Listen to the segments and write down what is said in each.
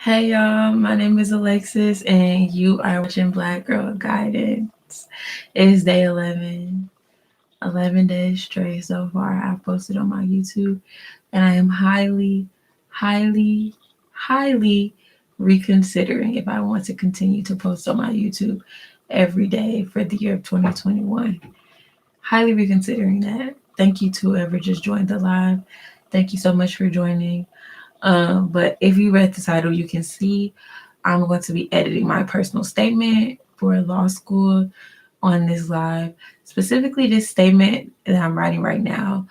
Hey y'all, my name is Alexis, and you are watching Black Girl Guidance. It is day 11, 11 days straight so far. I've posted on my YouTube, and I am highly reconsidering if I want to continue to post on my YouTube every day for the year of 2021. Highly reconsidering that. Thank you to whoever just joined the live. Thank you so much for joining. But if you read the title, you can see I'm going to be editing my personal statement for law school on this live. Specifically, this statement that I'm writing right now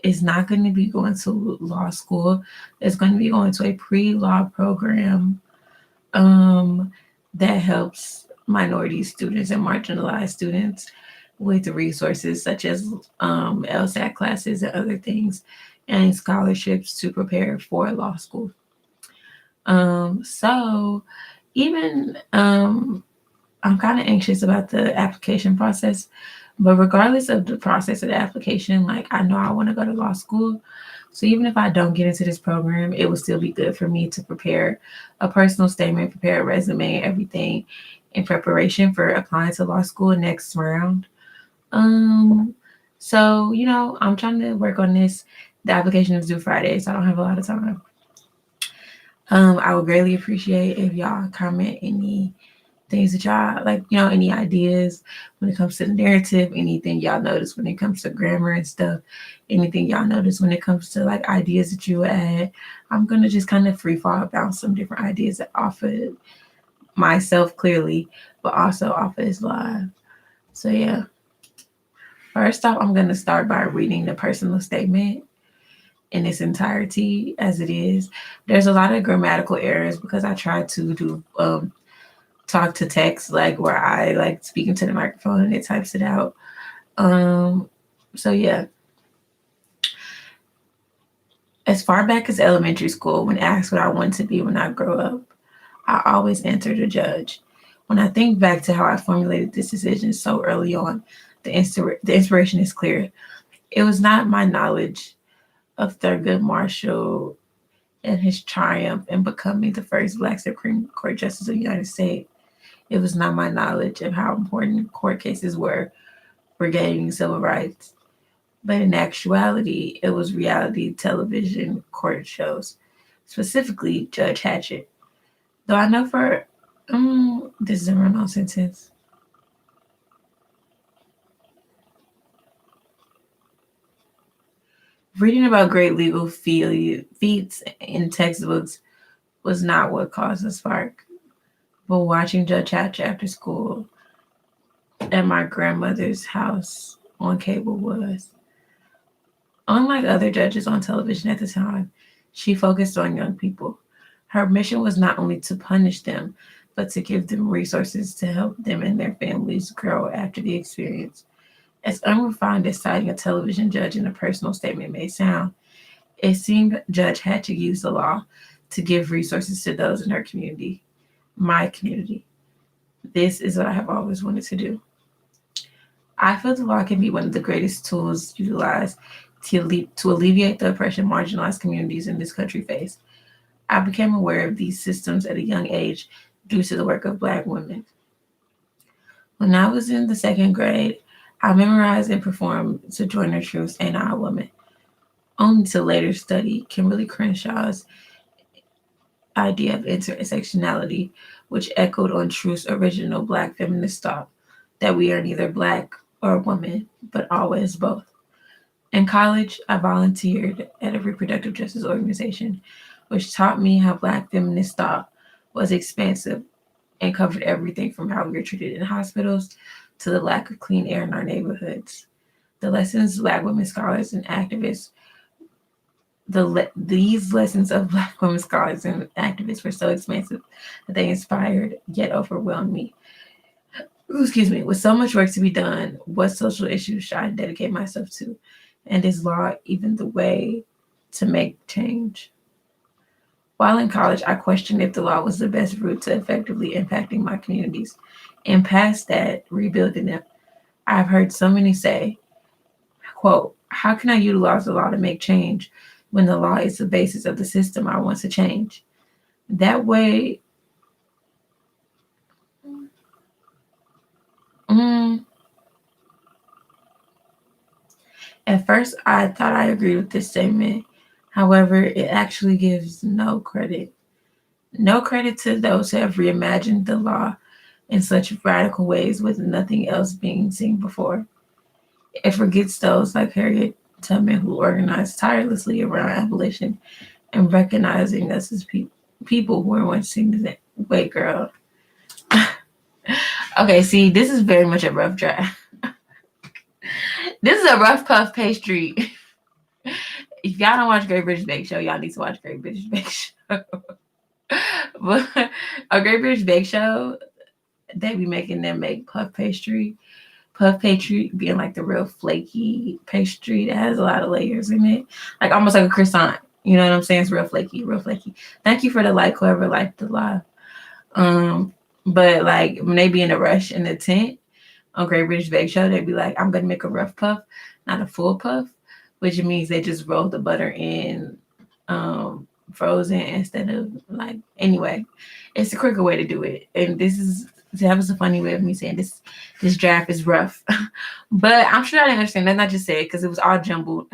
is not going to be going to law school. It's going to be going to a pre-law program um, that helps minority students and marginalized students with resources such as LSAT classes and other things, and scholarships to prepare for law school. So even I'm kind of anxious about the application process, but regardless of the process of the application, like I know I want to go to law school. So even if I don't get into this program, it will still be good for me to prepare a personal statement, prepare a resume, everything in preparation for applying to law school next round. Um, so I'm trying to work on this. The application is due Friday, so I don't have a lot of time. I would greatly appreciate if y'all comment any things that y'all like, any ideas when it comes to the narrative, anything y'all notice when it comes to grammar and stuff, anything y'all notice when it comes to like ideas that you would add. I'm gonna just kind of free fall bounce some different ideas off of myself clearly, but also off of this live. So yeah. First off, I'm gonna start by reading the personal statement in its entirety as it is. There's a lot of grammatical errors because I tried to do talk to text, like where I like speaking to the microphone and it types it out. Um, so yeah, as far back as elementary school, when asked what I want to be when I grow up, I always answered a judge. When I think back to how I formulated this decision so early on, the inspiration is clear. It was not my knowledge of Thurgood Marshall and his triumph in becoming the first Black Supreme Court Justice of the United States. It was not my knowledge of how important court cases were for gaining civil rights. But in actuality, it was reality television court shows, specifically Judge Hatchett. Though I know for, this is a run on sentence. Reading about great legal feats in textbooks was not what caused the spark, but watching Judge Hatchett after school at my grandmother's house on cable was. Unlike other judges on television at the time, she focused on young people. Her mission was not only to punish them, but to give them resources to help them and their families grow after the experience. As unrefined as citing a television judge in a personal statement may sound, it seemed Judge Hatchett used the law to give resources to those in her community, my community. This is what I have always wanted to do. I feel the law can be one of the greatest tools utilized to alleviate the oppression marginalized communities in this country face. I became aware of these systems at a young age due to the work of Black women. When I was in the second grade, I memorized and performed Sojourner Truth's Ain't I a Woman, only to later study Kimberly Crenshaw's idea of intersectionality, which echoed on Truth's original Black feminist thought that we are neither Black or woman, but always both. In college, I volunteered at a reproductive justice organization, which taught me how Black feminist thought was expansive and covered everything from how we were treated in hospitals to the lack of clean air in our neighborhoods. The lessons Black women scholars and activists, these lessons of Black women scholars and activists were so expansive that they inspired yet overwhelmed me. Excuse me, with so much work to be done, what social issues should I dedicate myself to? And is law even the way to make change? While in college, I questioned if the law was the best route to effectively impacting my communities. And past that, rebuilding them. I've heard so many say, quote, how can I utilize the law to make change when the law is the basis of the system I want to change? That way, mm, at first I thought I agreed with this statement. However, it actually gives no credit. No credit to those who have reimagined the law in such radical ways with nothing else being seen before. It forgets those like Harriet Tubman who organized tirelessly around abolition and recognizing us as people who were once seen as wait, girl. Okay, see, this is very much a rough draft. This is a rough puff pastry. If y'all don't watch Great British Bake Show, y'all need to watch Great British Bake Show. But a Great British Bake Show, they be making them make puff pastry. Puff pastry being like the real flaky pastry that has a lot of layers in it, like almost like a croissant. You know what I'm saying? It's real flaky, real flaky. Thank you for the like, whoever liked the live. But like when they be in a rush in the tent on Great British Bake Show, they'd be like, I'm gonna make a rough puff, not a full puff, which means they just roll the butter in frozen instead of like anyway. It's a quicker way to do it. And that was a funny way of me saying this draft is rough. But I'm sure I didn't understand. That's not just said because it was all jumbled.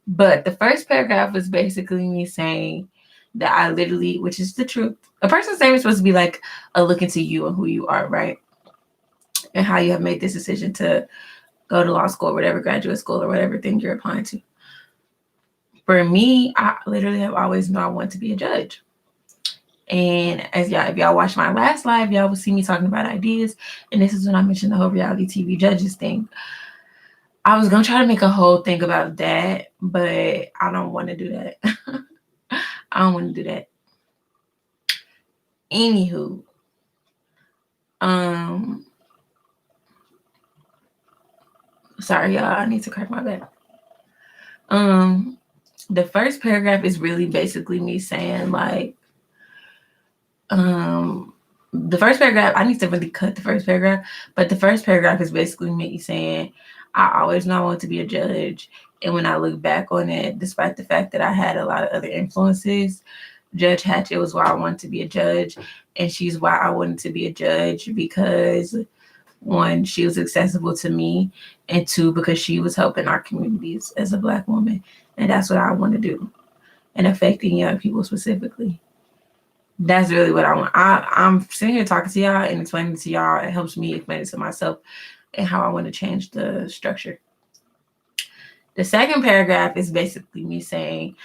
But the first paragraph was basically me saying that I literally, which is the truth, a person's name is supposed to be like a look into you and who you are, right? And how you have made this decision to go to law school or whatever, graduate school or whatever thing you're applying to. For me, I literally have always known I want to be a judge. And if y'all watch my last live, y'all will see me talking about ideas. And this is when I mentioned the whole reality TV judges thing. I was gonna try to make a whole thing about that, but I don't want to do that. I don't want to do that. Anywho, sorry y'all, I need to crack my back. The first paragraph is really basically me saying like, the first paragraph, I need to really cut the first paragraph, but the first paragraph is basically me saying, I always know I want to be a judge. And when I look back on it, despite the fact that I had a lot of other influences, Judge Hatchett was why I wanted to be a judge. And she's why I wanted to be a judge because one, she was accessible to me, and two, because she was helping our communities as a Black woman. And that's what I want to do, and affecting young people specifically. That's really what I want. I'm sitting here talking to y'all and explaining to y'all. It helps me explain it to myself and how I want to change the structure. The second paragraph is basically me saying,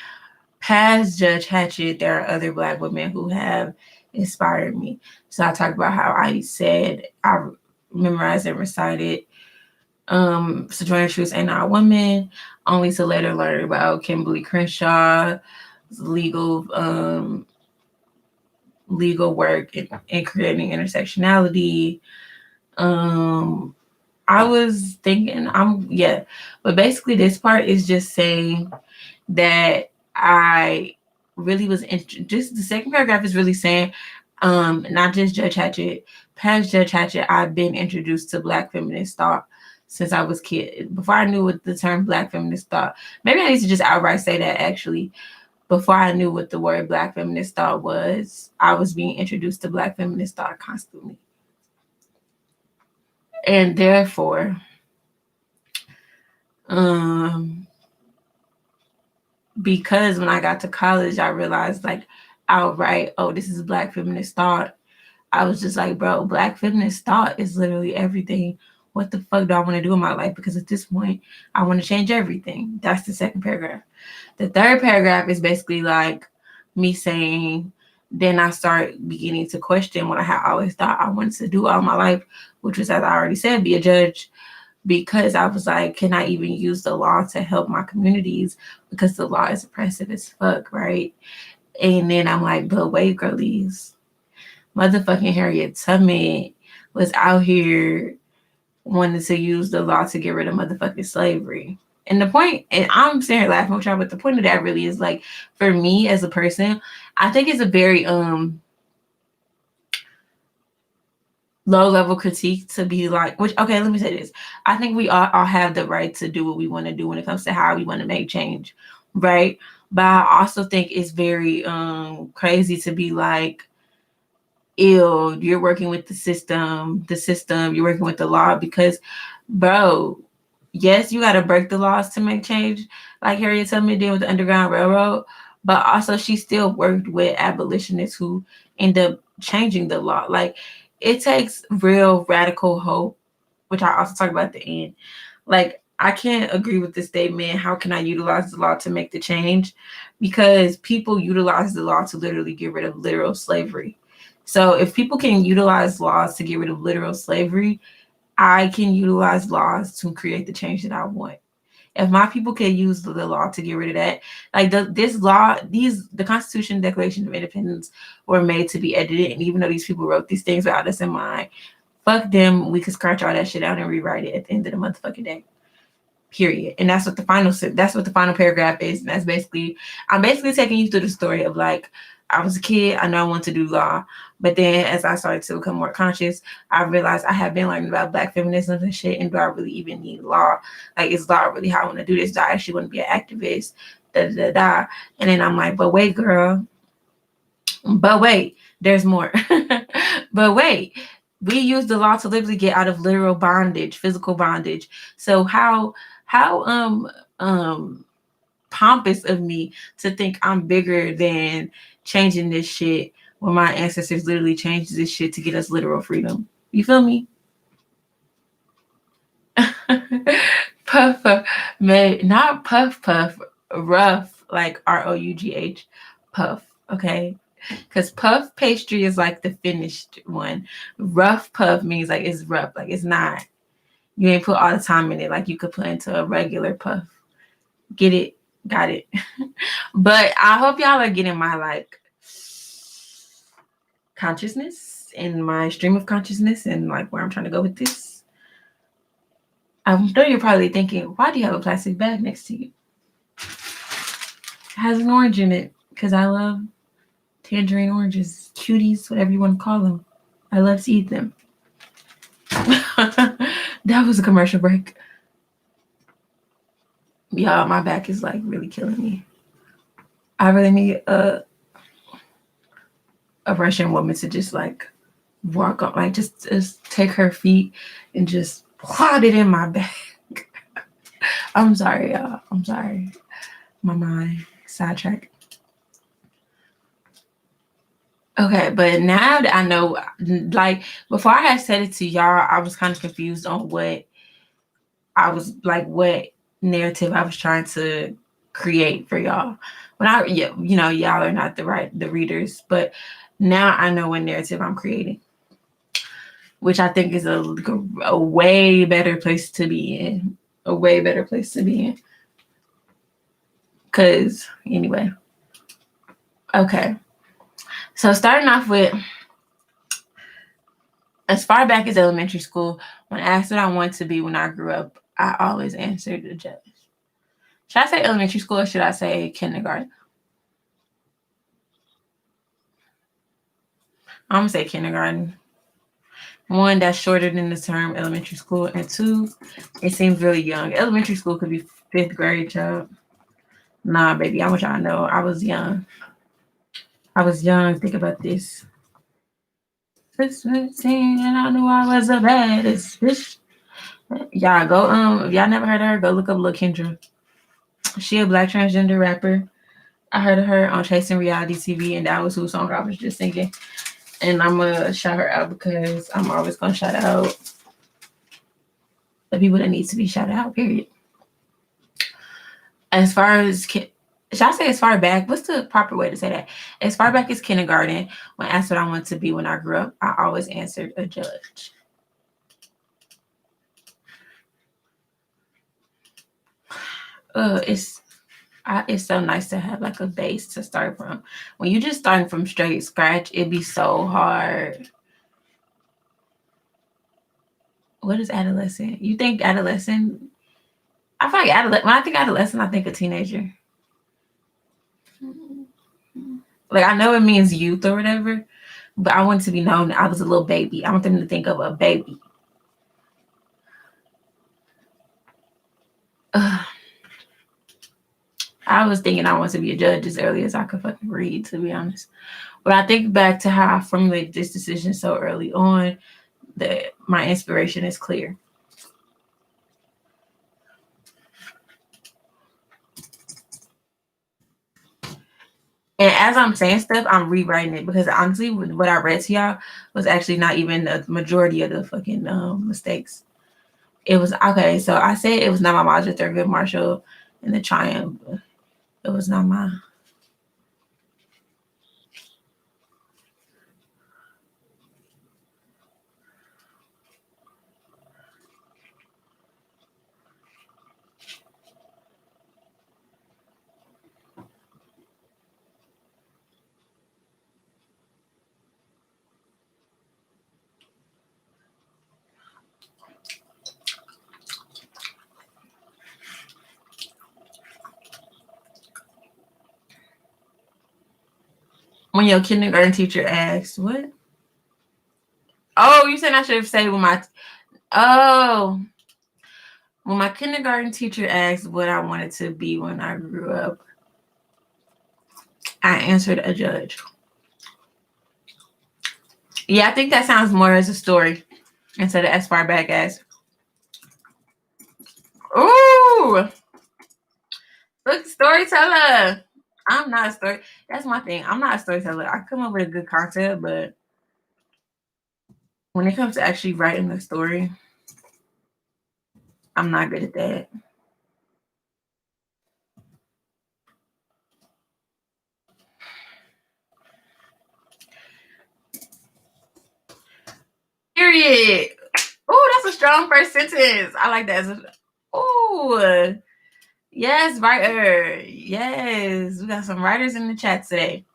past Judge Hatchett, there are other Black women who have inspired me. So I talk about how I said I memorized and recited Sojourner Truth's Ain't Not a Woman, only to later learn about Kimberly Crenshaw's legal work in creating intersectionality. I was thinking, but basically this part is just saying that I really was just the second paragraph is really saying, not just Judge Hatchett, past Judge Hatchett, I've been introduced to Black feminist thought since I was a kid. Before I knew what the term Black feminist thought, maybe I need to just outright say that actually. Before I knew what the word Black feminist thought was, I was being introduced to Black feminist thought constantly. And therefore, because when I got to college, I realized like outright, oh, this is Black feminist thought. I was just like, bro, Black feminist thought is literally everything. What the fuck do I want to do in my life? Because at this point, I want to change everything. That's the second paragraph. The third paragraph is basically like me saying, then I start beginning to question what I had always thought I wanted to do all my life, which was, as I already said, be a judge. Because I was like, can I even use the law to help my communities? Because the law is oppressive as fuck, right? And then I'm like, but wait, girlies. Motherfucking Harriet Tubman was out here wanting to use the law to get rid of motherfucking slavery. And the point, and I'm sitting here laughing with y'all, but the point of that really is like, for me as a person, I think it's a very low level critique to be like, which, okay, let me say this. I think we all have the right to do what we want to do when it comes to how we want to make change, right? But I also think it's very crazy to be like, ew, you're working with the system, you're working with the law because, bro, yes, you got to break the laws to make change, like Harriet Tubman did with the Underground Railroad, but also she still worked with abolitionists who end up changing the law. Like, it takes real radical hope, which I also talk about at the end. Like, I can't agree with this statement. How can I utilize the law to make the change? Because people utilize the law to literally get rid of literal slavery. So if people can utilize laws to get rid of literal slavery, I can utilize laws to create the change that I want. If my people can use the law to get rid of that, like this law, the Constitution, Declaration of Independence were made to be edited, and even though these people wrote these things without us in mind, fuck them. We could scratch all that shit out and rewrite it at the end of the motherfucking day. Period. And that's what the final paragraph is. And that's basically, I'm basically taking you through the story of like, I was a kid, I know I wanted to do law, but then as I started to become more conscious, I realized I have been learning about Black feminism and shit, and do I really even need law? Like, is law really how I want to do this? Do I actually want to be an activist? Da da da. And then I'm like, but wait, girl, but wait, there's more. But wait, we use the law to literally get out of literal bondage, physical bondage. So how pompous of me to think I'm bigger than changing this shit when my ancestors literally changed this shit to get us literal freedom. You feel me? Puff, not puff puff, rough, like ROUGH, puff. Okay, because puff pastry is like the finished one. Rough puff means like it's rough, like it's not. You ain't put all the time in it like you could put into a regular puff. Get it? Got it. But I hope y'all are getting my like consciousness and my stream of consciousness and like where I'm trying to go with this. I know you're probably thinking, why do you have a plastic bag next to you? It has an orange in it because I love tangerine oranges, cuties, whatever you want to call them. I love to eat them. That was a commercial break. Y'all, my back is like really killing me. I really need a Russian woman to just like walk up, like just take her feet and just plot it in my back. I'm sorry, y'all. I'm sorry. My mind sidetrack. Okay, but now that I know, like before I had said it to y'all, I was kind of confused on what I was like, what narrative I was trying to create for y'all. When I, yeah, y'all are not the readers, but now I know what narrative I'm creating, which I think is a way better place to be in. A way better place to be in. Because, anyway. Okay. So, starting off with, as far back as elementary school, when asked what I wanted to be when I grew up, I always answered a judge. Should I say elementary school or should I say kindergarten? I'm going to say kindergarten. One, that's shorter than the term elementary school. And two, it seems really young. Elementary school could be 5th grade, child. Nah, baby, I want y'all to know I was young. I was young. Think about this. 15, and I knew I was the baddest bitch. Y'all go, if y'all never heard of her, go look up Lil Kendra. She a Black transgender rapper. I heard of her on Chasing Reality TV, and that was whose song I was just singing. And I'm gonna shout her out because I'm always gonna shout out the people that need to be shouted out, period. As far as should I say as far back? What's the proper way to say that? As far back as kindergarten, when asked what I wanted to be when I grew up, I always answered a judge. It's so nice to have like a base to start from. When you just starting from straight scratch, it'd be so hard. What is adolescent? You think adolescent? I feel like when I think adolescent, I think a teenager. Like I know it means youth or whatever, but I want to be known that I was a little baby. I want them to think of a baby. I was thinking I wanted to be a judge as early as I could fucking read, to be honest. But I think back to how I formulated this decision so early on that my inspiration is clear. And as I'm saying stuff, I'm rewriting it because honestly, what I read to y'all was actually not even the majority of the fucking mistakes. It was okay. So I said it was not my Maja Thurgood Marshall and the Triumph. It was not mine. When your kindergarten teacher asked, what? Oh, you said I should have said when my when my kindergarten teacher asked what I wanted to be when I grew up, I answered a judge. Yeah, I think that sounds more as a story instead of as far back as. Ooh, look, storyteller. I'm not a story. That's my thing. I'm not a storyteller. I come up with a good concept, but when it comes to actually writing the story, I'm not good at that. Period. Oh, that's a strong first sentence. I like that. Oh, yes, writer. Yes, we got some writers in the chat today.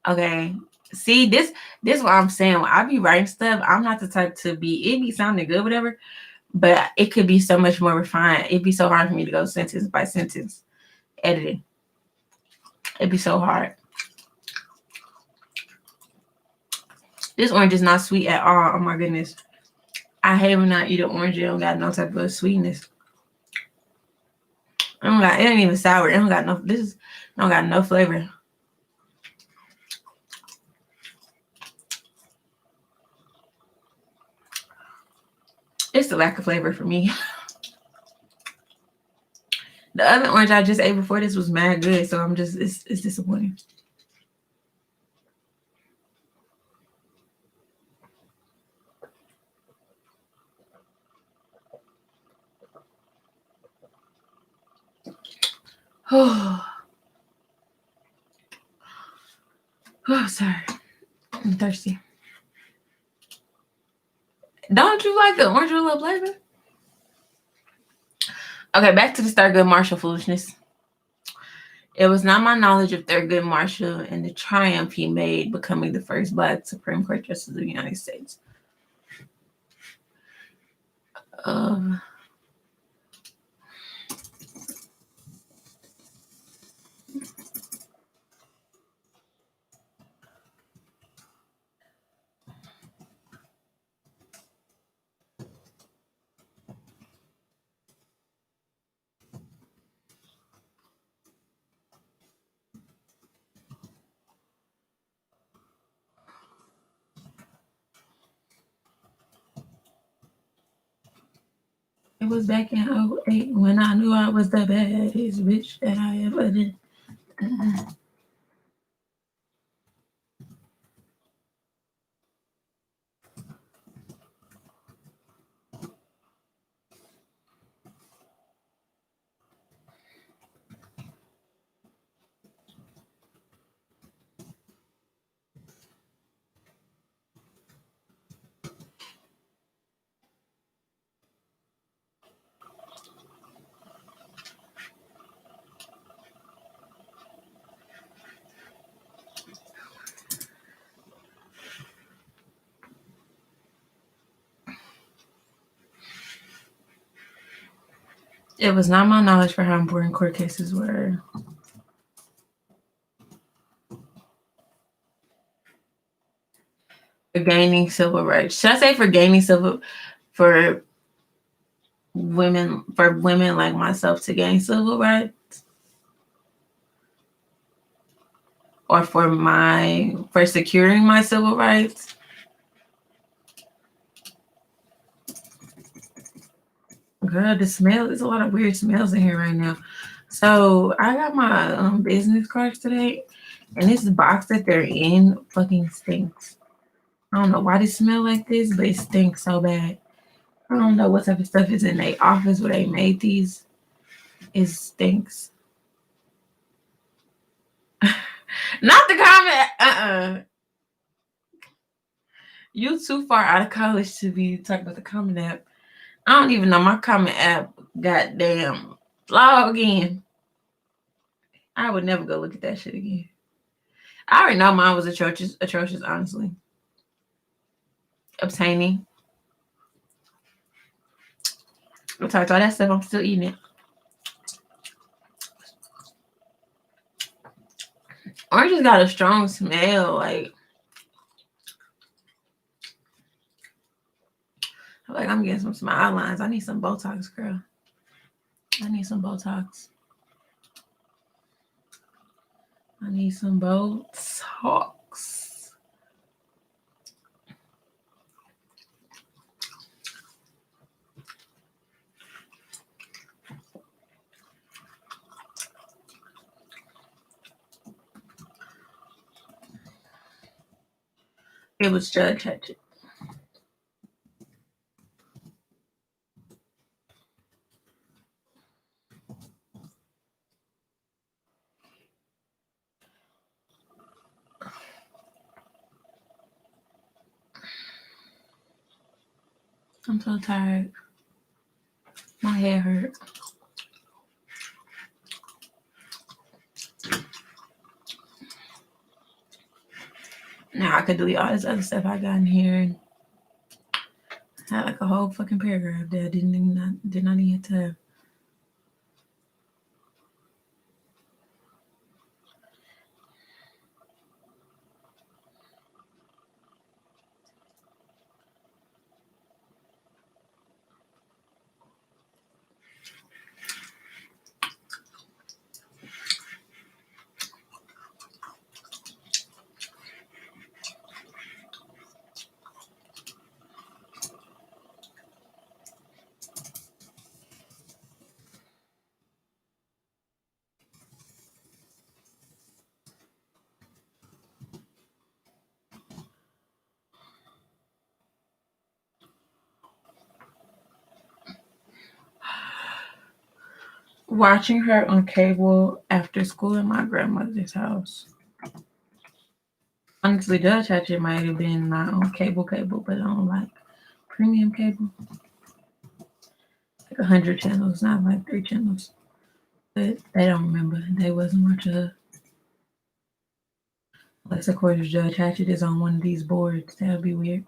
Okay. See, this what I'm saying. When I be writing stuff, I'm not the type to be. It be sounding good, whatever, but it could be so much more refined. It'd be so hard for me to go sentence by sentence editing. It'd be so hard. This orange is not sweet at all. Oh my goodness. I hate when I eat an orange. It don't got no type of sweetness. It ain't even sour. It don't got no. This don't got no flavor. It's the lack of flavor for me. The other orange I just ate before this was mad good, so I'm just it's disappointing. Oh, sorry. I'm thirsty. Don't you like the orange with a little flavor? Okay, back to the Thurgood Marshall foolishness. It was not my knowledge of Thurgood Marshall and the triumph he made becoming the first Black Supreme Court Justice of the United States. It was back in 2008 when I knew I was the baddest bitch that I ever did. It was not my knowledge for how important court cases were. For gaining civil rights. Should I say for gaining civil for women like myself to gain civil rights? or for securing my civil rights. Girl, the smell, there's a lot of weird smells in here right now. So I got my business cards today, and this box that they're in fucking stinks. I don't know why they smell like this, but it stinks so bad. I don't know what type of stuff is in their office where they made these. It stinks. Not the comment. You too far out of college to be talking about the comment app. I don't even know my comment app. Goddamn, log in. I would never go look at that shit again. I already know mine was atrocious, honestly. Obtaining. I talked all that stuff. I'm still eating it. Orange has got a strong smell. Like I'm getting some smile lines. I need some Botox, girl. I need some Botox. I need some Botox. It was Judge Hatchet. I'm so tired. My head hurt. Now I could delete all this other stuff I got in here and had like a whole fucking paragraph that I did not need to have. Watching her on cable after school at my grandmother's house. Honestly, Judge Hatchet might have been not on cable, but on like premium cable. Like 100 channels, not like 3 channels. But they don't remember. They wasn't watching her. Unless, of course, Judge Hatchet is on one of these boards. That would be weird.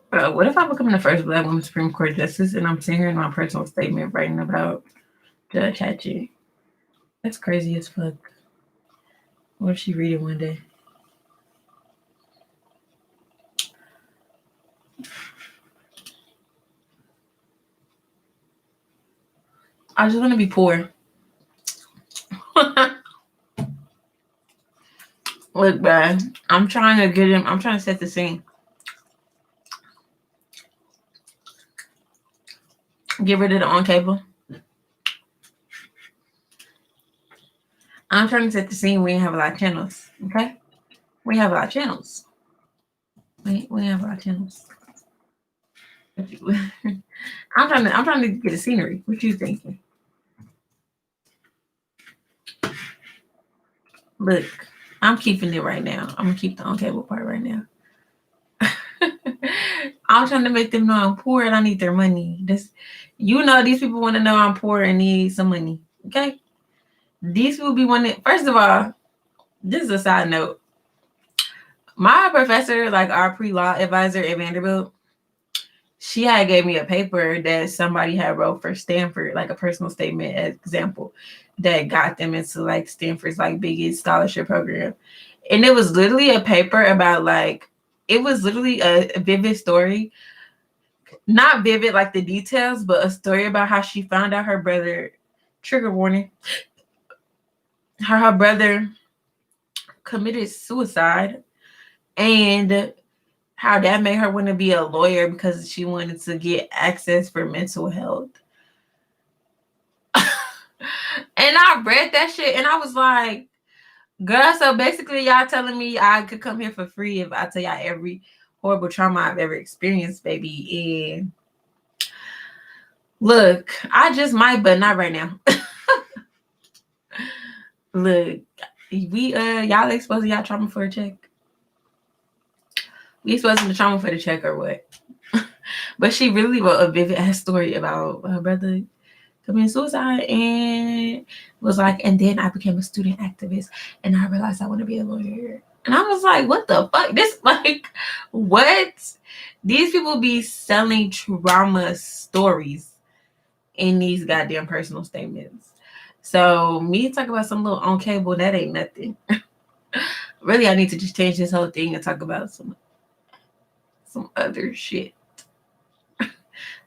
Bro, what if I become the first Black woman Supreme Court justice and I'm sitting here in my personal statement writing about Judge Hatchet? That's crazy as fuck. What if she read it one day? I just want to be poor. Look, bro, I'm trying to get him. I'm trying to set the scene. Get rid of the on cable. I'm trying to set the scene. We have a lot of channels. Okay, we have a lot of channels. We have a lot of channels. I'm trying to get a scenery. What you thinking? Look, I'm keeping it right now. I'm gonna keep the on cable part right now. I'm trying to make them know I'm poor and I need their money. These people want to know I'm poor and need some money. Okay, these people be wanting. First of all, this is a side note. My professor, like our pre-law advisor at Vanderbilt, she had gave me a paper that somebody had wrote for Stanford, like a personal statement example that got them into like Stanford's like biggest scholarship program. And it was literally a paper about like it was literally a vivid story. Not vivid like the details, but a story about how she found out her brother, trigger warning, how her brother committed suicide and how that made her want to be a lawyer because she wanted to get access for mental health. And I read that shit and I was like, girl, so basically y'all telling me I could come here for free if I tell y'all every horrible trauma I've ever experienced, baby. And look, I just might, but not right now. Look, we y'all exposing y'all trauma for a check. We exposing the trauma for the check or what? But she really wrote a vivid ass story about her brother committing suicide and was like, and then I became a student activist and I realized I want to be a lawyer. And I was like, what the fuck? This like what? These people be selling trauma stories in these goddamn personal statements. So me talk about some little on cable, that ain't nothing. Really, I need to just change this whole thing and talk about some other shit.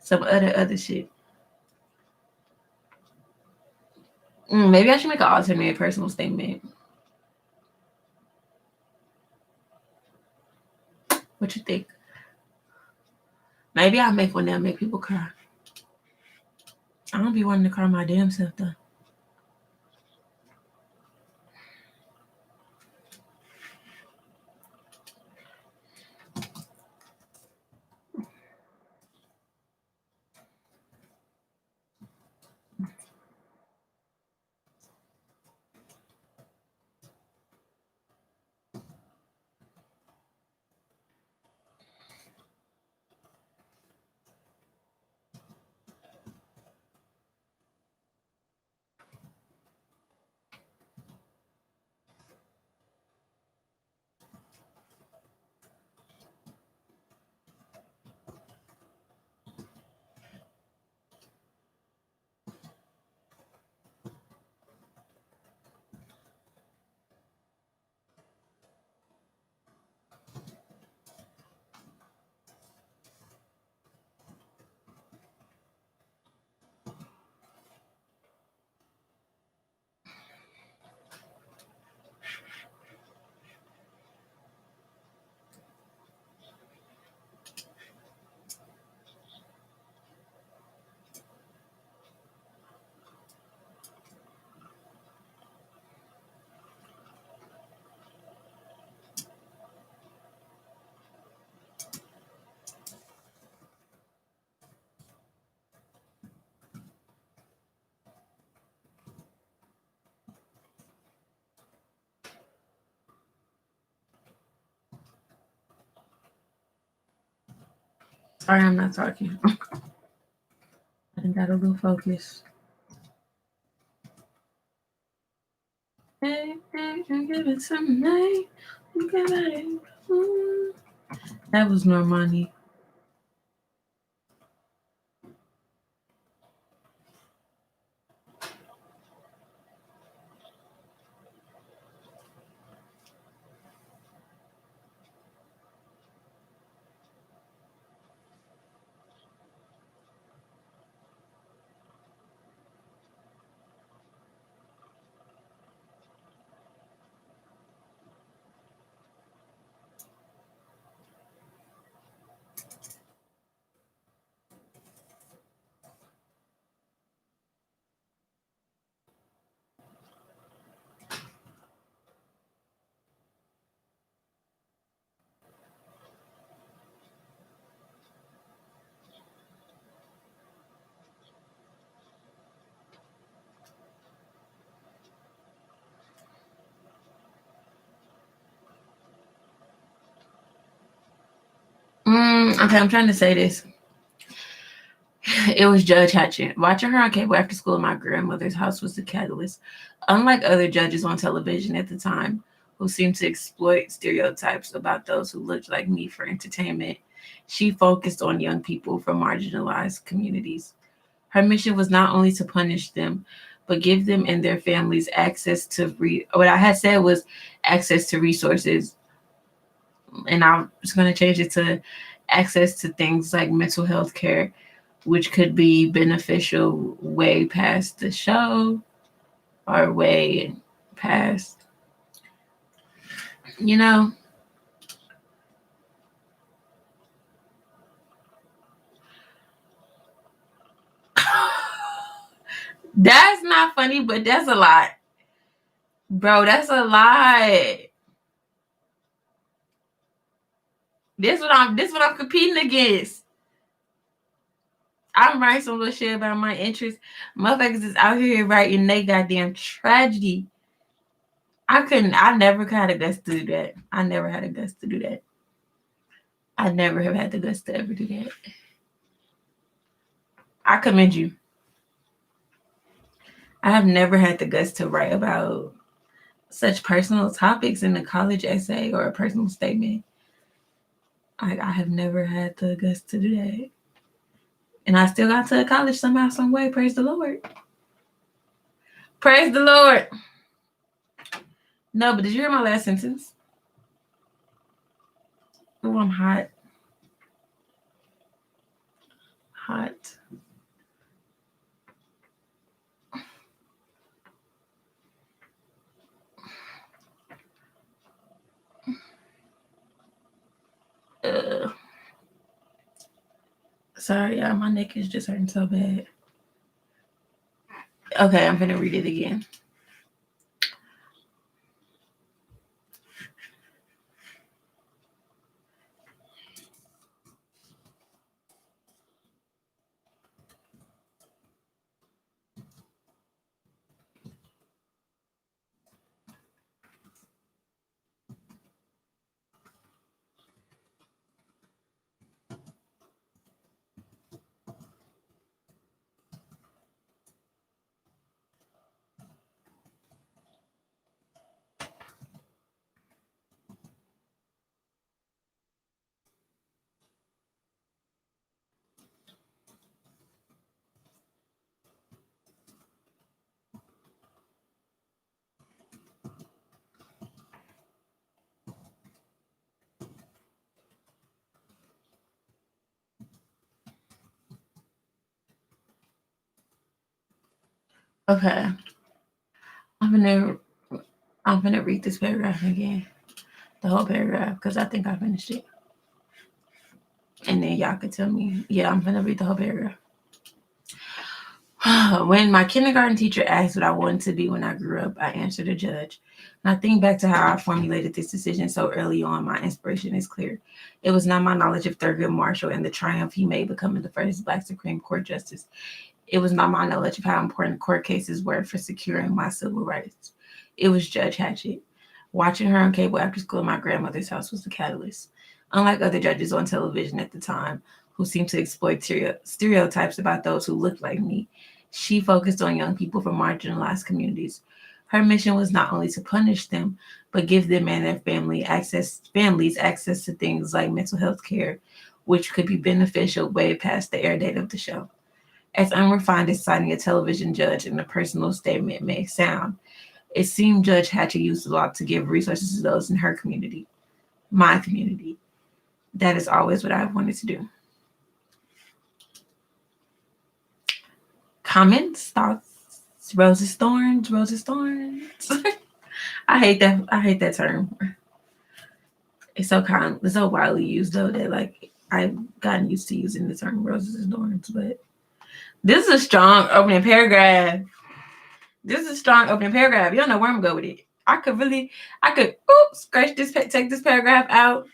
Some other shit. Maybe I should make an alternate personal statement. What you think? Maybe I'll make one that'll make people cry. I don't be wanting to cry my damn self though. Sorry, I'm not talking. I got a little focus. Hey, give it some night. That was Normani. Okay, I'm trying to say this. It was Judge Hatchet. Watching her on cable after school at my grandmother's house was the catalyst. Unlike other judges on television at the time, who seemed to exploit stereotypes about those who looked like me for entertainment, She focused on young people from marginalized communities. Her mission was not only to punish them, but give them and their families access to what I had said was access to resources, and I was going to change it to access to things like mental health care, which could be beneficial way past the show or way past, you know. That's not funny, but that's a lot. Bro, that's a lot. This what I'm competing against. I'm writing some little shit about my interests. Motherfuckers is out here writing they goddamn tragedy. I never had the guts to do that. I never had the guts to do that. I never have had the guts to ever do that. I commend you. I have never had the guts to write about such personal topics in a college essay or a personal statement. I have never had the guts to do that. And I still got to college somehow, some way. Praise the Lord. Praise the Lord. No, but did you hear my last sentence? Oh, I'm hot. Hot. Sorry, y'all. My neck is just hurting so bad. Okay, I'm gonna read it again. Okay. I'm gonna read this paragraph again. The whole paragraph, because I think I finished it. And then y'all could tell me, yeah, I'm gonna read the whole paragraph. When my kindergarten teacher asked what I wanted to be when I grew up, I answered a judge. And I think back to how I formulated this decision so early on, my inspiration is clear. It was not my knowledge of Thurgood Marshall and the triumph he made becoming the first Black Supreme Court justice. It was not my knowledge of how important court cases were for securing my civil rights. It was Judge Hatchett. Watching her on cable after school at my grandmother's house was the catalyst. Unlike other judges on television at the time, who seemed to exploit stereotypes about those who looked like me, she focused on young people from marginalized communities. Her mission was not only to punish them, but give them and their families access to things like mental health care, which could be beneficial way past the air date of the show. As unrefined as citing a television judge in a personal statement may sound, it seemed Judge Hatcher used a lot to give resources to those in her community, my community. That is always what I've wanted to do. Comments, thoughts, roses, thorns, roses, thorns. I hate that term. It's so widely used though that like I've gotten used to using the term roses and thorns, but this is a strong opening paragraph. You don't know where I'm going with it. I could scratch this, take this paragraph out,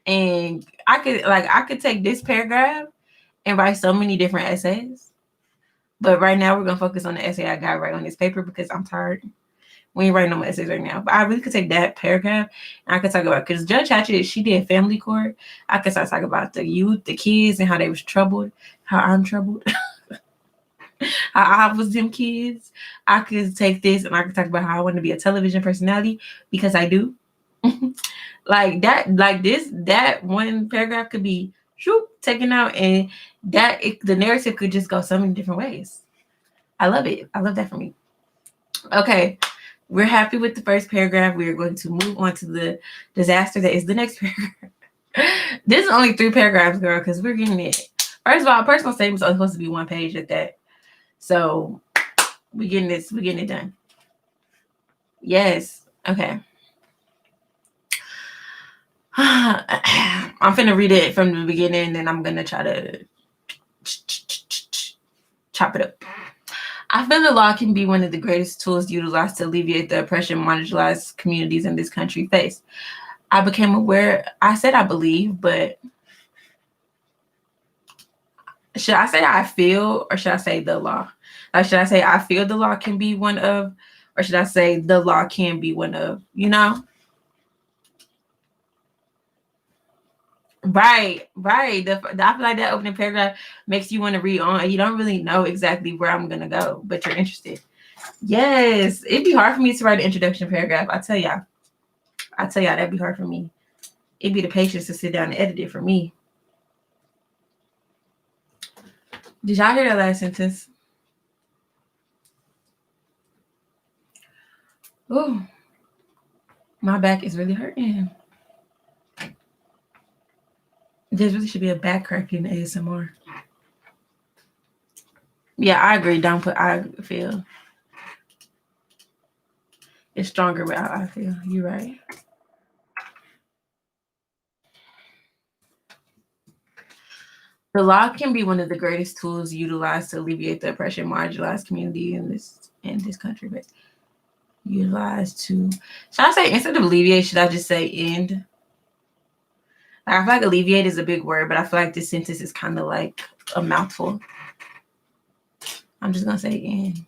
and I could take this paragraph and write so many different essays. But right now we're gonna focus on the essay I got right on this paper because I'm tired. We ain't writing no more essays right now. But I really could take that paragraph and I could talk about, because Judge Hatchett, she did family court. I could start talking about the youth, the kids, and how they was troubled, how I'm troubled. How I was them kids. I could take this and I could talk about how I want to be a television personality because I do. Like that, like this, that one paragraph could be taken out, and the narrative could just go so many different ways. I love it. I love that for me. Okay, we're happy with the first paragraph. We are going to move on to the disaster that is the next paragraph. This is only 3 paragraphs, girl, because we're getting it. First of all, personal statements are supposed to be 1 page at that. So we're getting it done. Yes. Okay. I'm finna read it from the beginning, and then I'm gonna try to chop it up. I feel the law can be one of the greatest tools utilized to alleviate the oppression marginalized communities in this country face. I became aware, I said I believe, but should I say I feel, or should I say the law? Like, should I say I feel the law can be one of, or should I say the law can be one of, you know? Right. I feel like that opening paragraph makes you want to read on, and you don't really know exactly where I'm going to go, but you're interested. Yes. It'd be hard for me to write an introduction paragraph. I tell y'all, that'd be hard for me. It'd be the patience to sit down and edit it for me. Did y'all hear that last sentence? Oh, my back is really hurting. There really should be a back cracking ASMR. Yeah, I agree. Don't put I feel. It's stronger without I feel. You're right. The law can be one of the greatest tools utilized to alleviate the oppression marginalized community in this country. But utilized to, should I say instead of alleviate, should I just say end? Like, I feel like alleviate is a big word, but I feel like this sentence is kind of like a mouthful. I'm just gonna say end.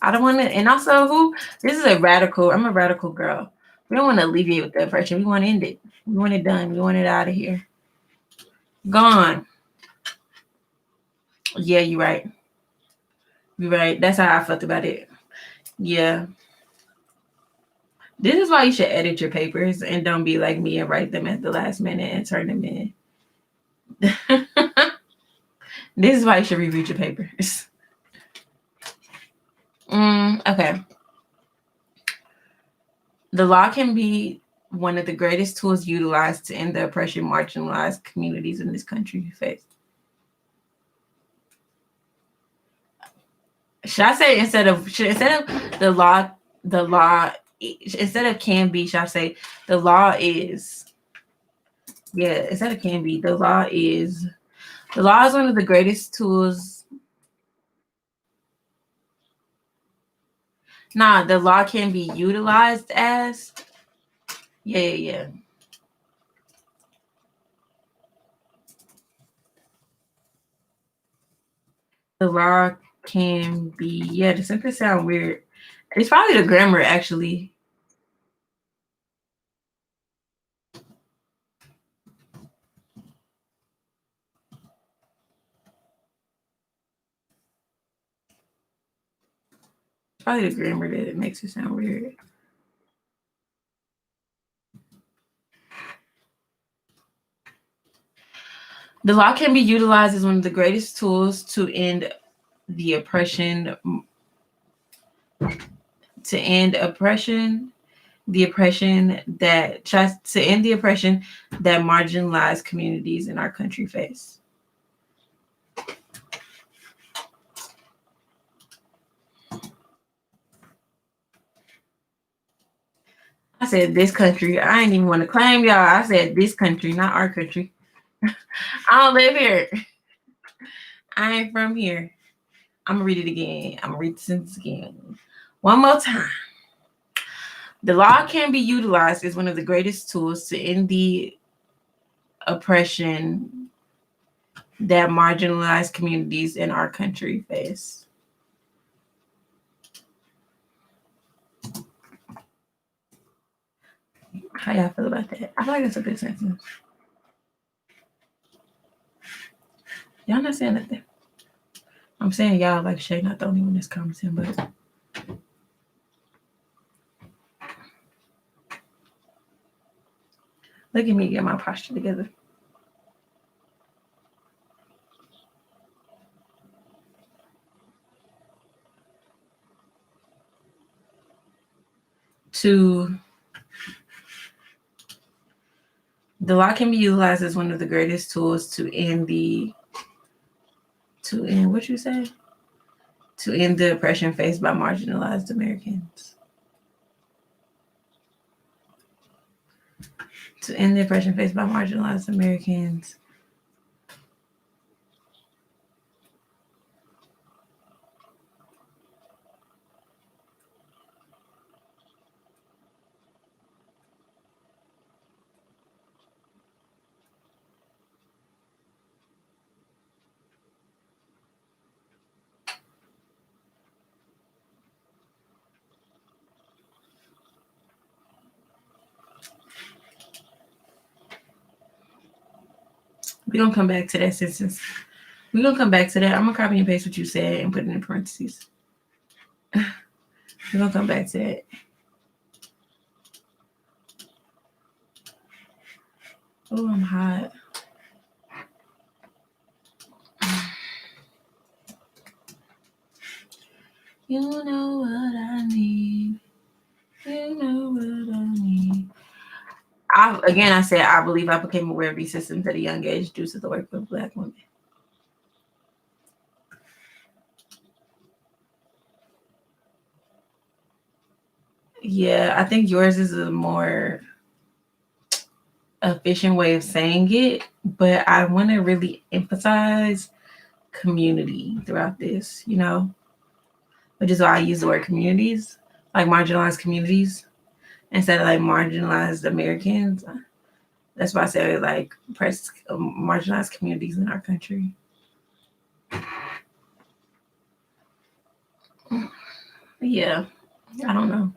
I don't want to, and also this is I'm a radical girl. We don't want to alleviate with the oppression. We want to end it. We want it done. We want it out of here. Gone. Yeah, you're right. You're right. That's how I felt about it. Yeah. This is why you should edit your papers and don't be like me and write them at the last minute and turn them in. This is why you should reread your papers. Okay. The law can be one of the greatest tools utilized to end the oppression marginalized communities in this country face. Should I say instead of the law, instead of can be, should I say the law is? Yeah, instead of can be, the law is one of the greatest tools. Nah, the law can be utilized as. Yeah. The law can be, yeah, the sentence sound weird. It's probably the grammar, actually. It's probably the grammar that makes it sound weird. The law can be utilized as one of the greatest tools to end the oppression, the oppression that tries to end the oppression that marginalized communities in our country face. I said this country. I ain't even want to claim y'all. I said this country, not our country. I don't live here. I ain't from here. I'm gonna read it again. I'm gonna read the sentence again. One more time. The law can be utilized as one of the greatest tools to end the oppression that marginalized communities in our country face. How y'all feel about that? I feel like it's a good sentence. Y'all not saying nothing. I'm saying y'all like Shay, not the only one that's commenting, but Look at me get my posture together. The law can be utilized as one of the greatest tools to end the oppression faced by marginalized Americans. To end the oppression faced by marginalized Americans. We're going to come back to that sentence. We're going to come back to that. I'm going to copy and paste what you said and put it in parentheses. We're going to come back to that. Oh, I'm hot. You know what I need. You know what I need. I said, I believe I became aware of these systems at a young age due to the work of Black women. Yeah, I think yours is a more efficient way of saying it, but I want to really emphasize community throughout this, which is why I use the word communities, like marginalized communities, instead of like marginalized Americans. That's why I say like marginalized communities in our country. Yeah, I don't know.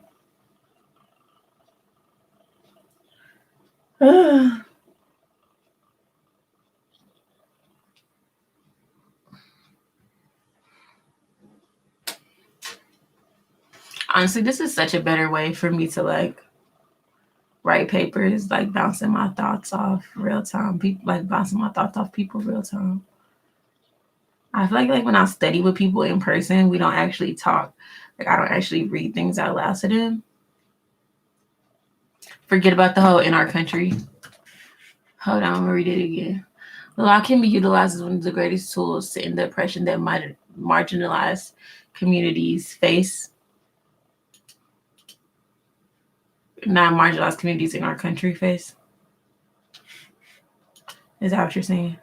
Honestly, this is such a better way for me to like write papers, like bouncing my thoughts off real time. Bouncing my thoughts off people real time. I feel like when I study with people in person, we don't actually talk. Like I don't actually read things out loud to them. Forget about the whole in our country. Hold on, I'm gonna read it again. The law can be utilized as one of the greatest tools to end the oppression that marginalized communities face. Not marginalized communities in our country face. Is that what you're saying?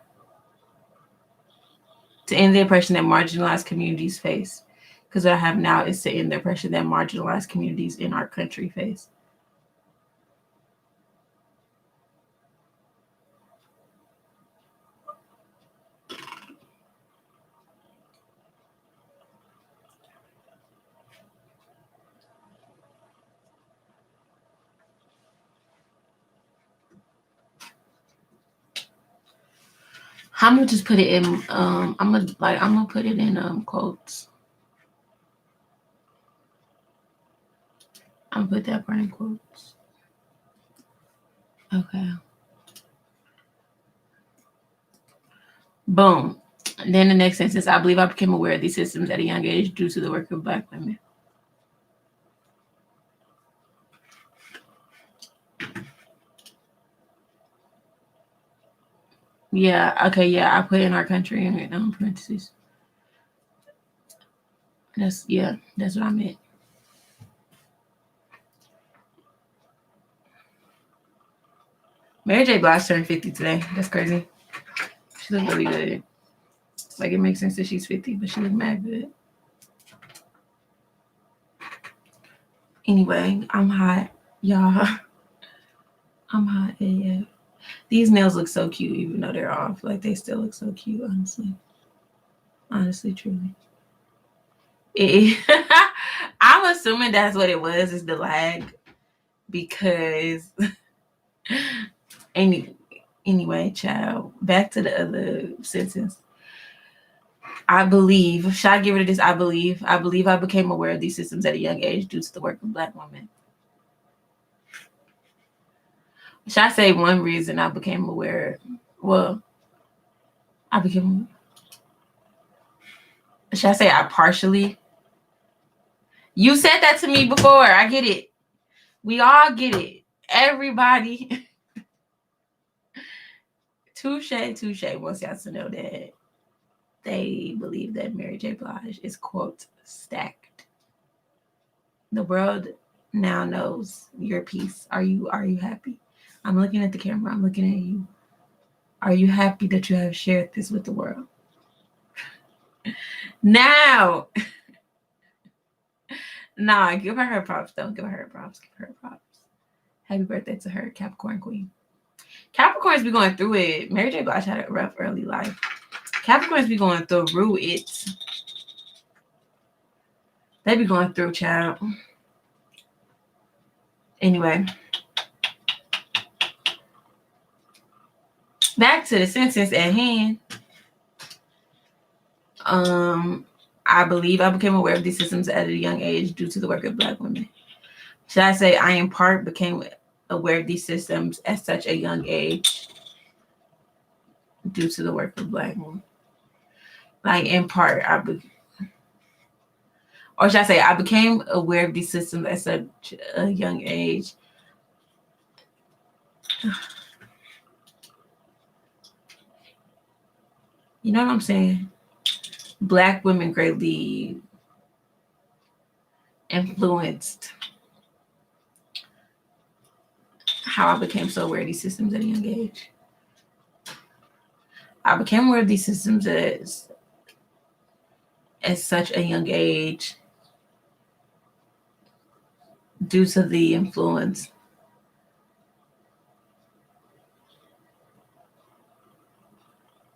To end the oppression that marginalized communities face. Because what I have now is to end the oppression that marginalized communities in our country face. I'm gonna just put it in. I'm gonna put it in quotes. I'm gonna put that part in quotes. Okay. Boom. And then the next sentence, I believe I became aware of these systems at a young age due to the work of Black women. Yeah. Okay. Yeah. I put in our country in parentheses. That's what I meant. Mary J. Blige turned 50 today. That's crazy. She looked really good. Like it makes sense that she's 50, but she looked mad good. Anyway, I'm hot, y'all. I'm hot AF. These nails look so cute, even though they're off. Like they still look so cute, honestly. Honestly, truly. I'm assuming that's what it was, is the lag. Because anyway, child, back to the other sentence. I believe, should I get rid of this? I believe I became aware of these systems at a young age due to the work of Black women. Should I say one reason I became aware? Well, I became. Should I say I partially? You said that to me before. I get it. We all get it. Everybody. Touche, touche. Wants y'all to know that they believe that Mary J. Blige is, quote, stacked. The world now knows your piece. Are you happy? I'm looking at the camera. I'm looking at you. Are you happy that you have shared this with the world? Now, nah, give her props. Don't give her props. Give her props. Happy birthday to her, Capricorn Queen. Capricorns be going through it. Mary J. Blige had a rough early life. Capricorns be going through it. They be going through, child. Anyway, back to the sentence at hand. I believe I became aware of these systems at a young age due to the work of Black women. Should I say I in part became aware of these systems at such a young age due to the work of Black women? Like in part, or should I say I became aware of these systems at such a young age? You know what I'm saying? Black women greatly influenced how I became so aware of these systems at a young age. I became aware of these systems at such a young age due to the influence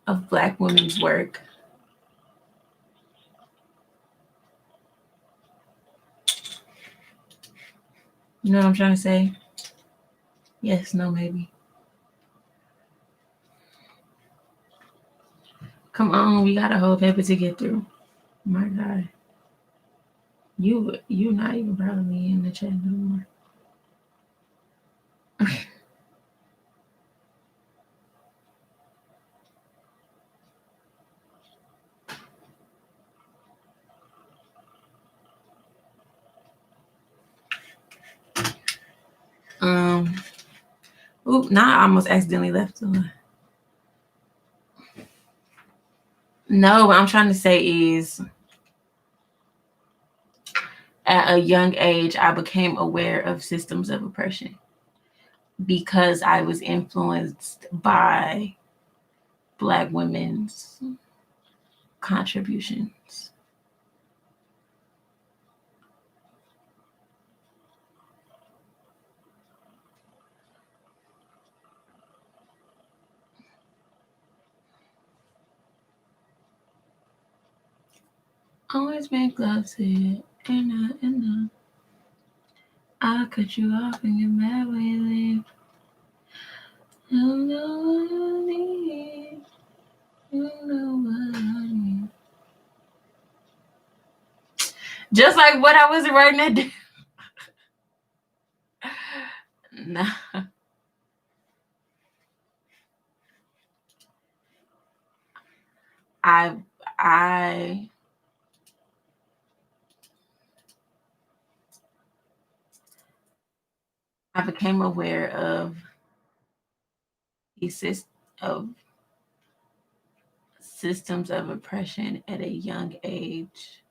of Black women's work. You know what I'm trying to say? Yes, no, maybe. Come on, we got a whole paper to get through. My God. You not even proud of me in the chat no more. Now I almost accidentally left the. No, what I'm trying to say is at a young age, I became aware of systems of oppression because I was influenced by Black women's contributions. Always make love to it, and I'll cut you off and get mad when you leave. You know what I need. You know what I need. Just like what I was writing that day. Nah. I became aware of of systems of oppression at a young age.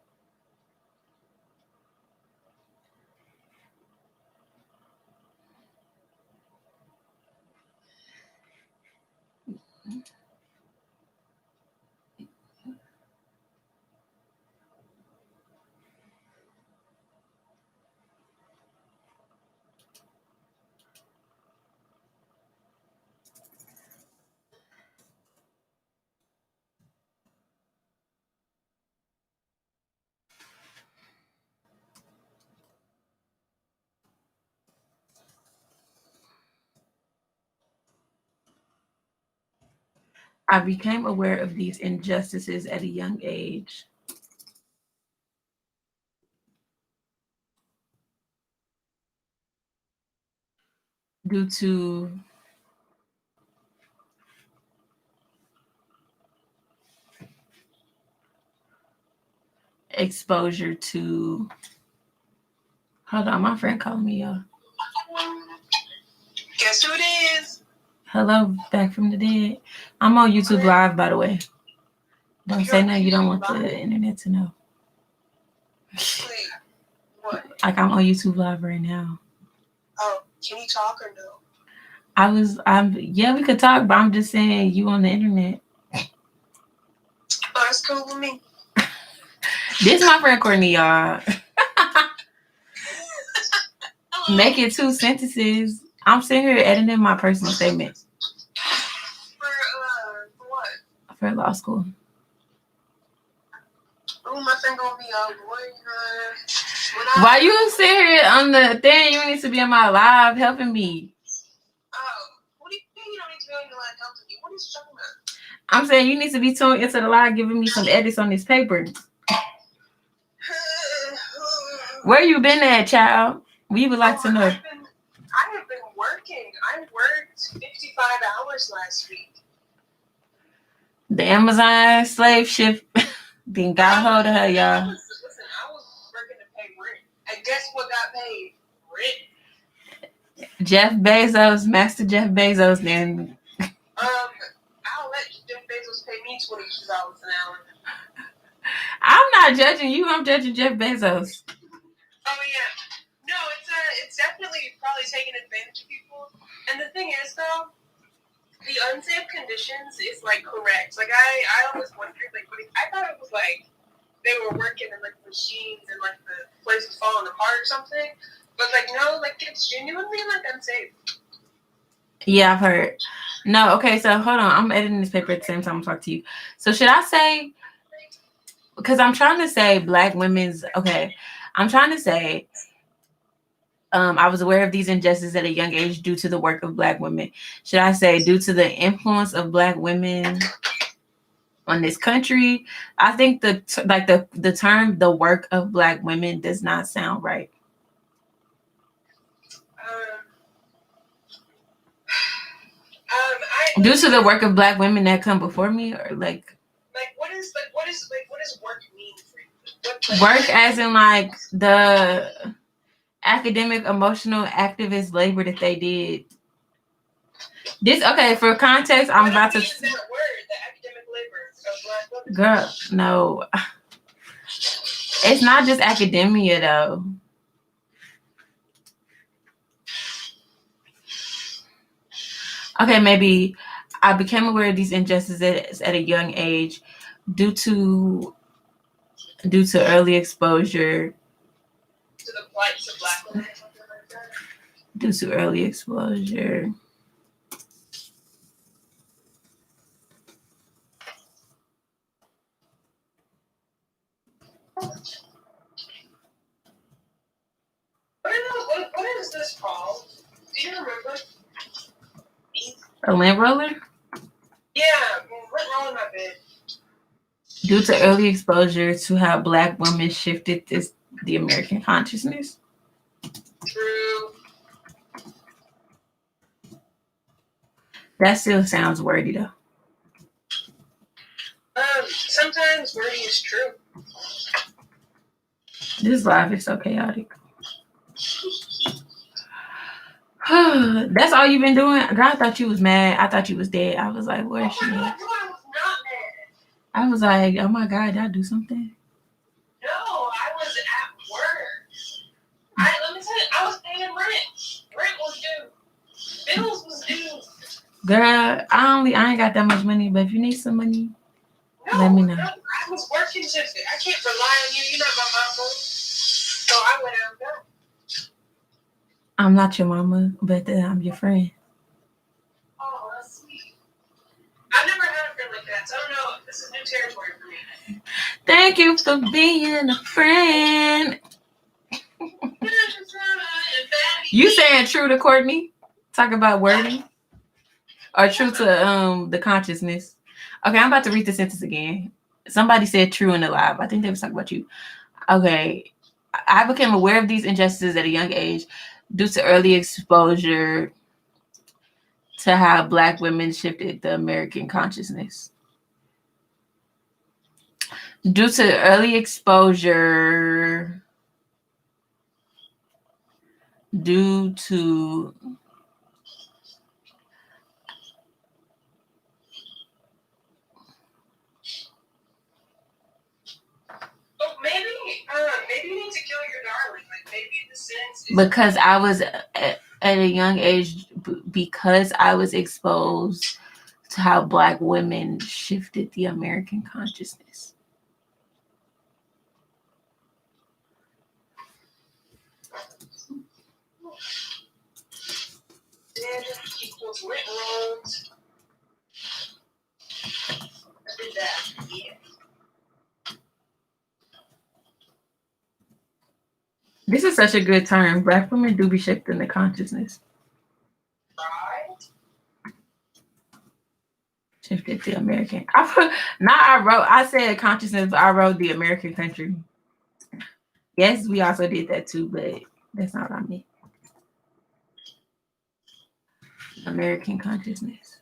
I became aware of these injustices at a young age due to exposure to. Hold on, my friend calling me, y'all. Guess who it is? Hello, back from the dead. I'm on YouTube Live, by the way. Don't say no, you don't want the internet to know. Wait, what? Like, I'm on YouTube Live right now. Oh, can you talk or no? Yeah, we could talk, but I'm just saying you on the internet. Oh, that's cool with me. This is my friend Courtney, y'all. Make it 2 sentences. I'm sitting here editing my personal statement. For what? For law school. Oh, my thing gonna be a boy. Why you sit here on the thing? You need to be on my live helping me. Oh, what do you mean you don't need to be on your live helping me? What are you talking about? I'm saying you need to be tuned into the live giving me some edits on this paper. Where you been at, child? We would like to know. I have been working. I worked 55 hours last week. The Amazon slave ship then got a hold of her, y'all. Listen, I was working to pay rent. And guess what got paid? Rent. Jeff Bezos, Master Jeff Bezos, then. I'll let Jeff Bezos pay me $22 an hour. I'm not judging you. I'm judging Jeff Bezos. Oh yeah, no, it's definitely probably taking advantage of people. And the thing is, though, the unsafe conditions is like correct. Like I always wondered, like, I thought it was like they were working in like machines and like the place was falling apart or something. But like no, like it's genuinely like unsafe. Yeah, I've heard. No, okay, so hold on. I'm editing this paper at the same time I'm talking to you. So should I say, because I'm trying to say black women's, okay, I'm trying to say I was aware of these injustices at a young age due to the work of black women. Should I say due to the influence of black women on this country? I think the term the work of black women does not sound right. Due to the work of black women that come before me, or like what does work mean for you? Work as in like the academic, emotional, activist labor that they did. This okay for context. I'm about to. That word, the academic labor of black women. Girl, no, it's not just academia though. Okay, maybe I became aware of these injustices at a young age due to early exposure. To the plights of black women, something like that. Due to early exposure. What is this called? Do you remember? A lint roller? Yeah, lint roller my bed. Due to early exposure to how black women shifted the American consciousness. True. That still sounds wordy though. Sometimes wordy is true. This life is so chaotic. That's all you've been doing? Girl, I thought you was mad. I thought you was dead. I was like, where is she? I was not mad. I was like, oh my God, did I do something? No, I was at work. Let me tell you, I was paying rent. Rent was due. Bills was due. Girl, I ain't got that much money, but if you need some money, let me know. No, I was working just. I can't rely on you. You're not my mama. So I went out and got. I'm not your mama, but I'm your friend. Oh, that's sweet. I've never had a friend like that, so I don't know. This is new territory for me. Thank you for being a friend. You saying true to Courtney? Talk about wording? Or true to the consciousness? Okay, I'm about to read the sentence again. Somebody said true in the live. I think they was talking about you. Okay. I became aware of these injustices at a young age due to early exposure to how black women shifted the American consciousness. Due to early exposure, due to Oh, maybe you need to kill your darling. Like maybe the sense is because I was at a young age, because I was exposed to how Black women shifted the American consciousness. dead equals lit rolls. I did that. Yeah. This is such a good term. Black women do be shifting the consciousness. Right. Shifted the American. I said consciousness, but I wrote the American country. Yes, we also did that too, but that's not what I meant. American consciousness.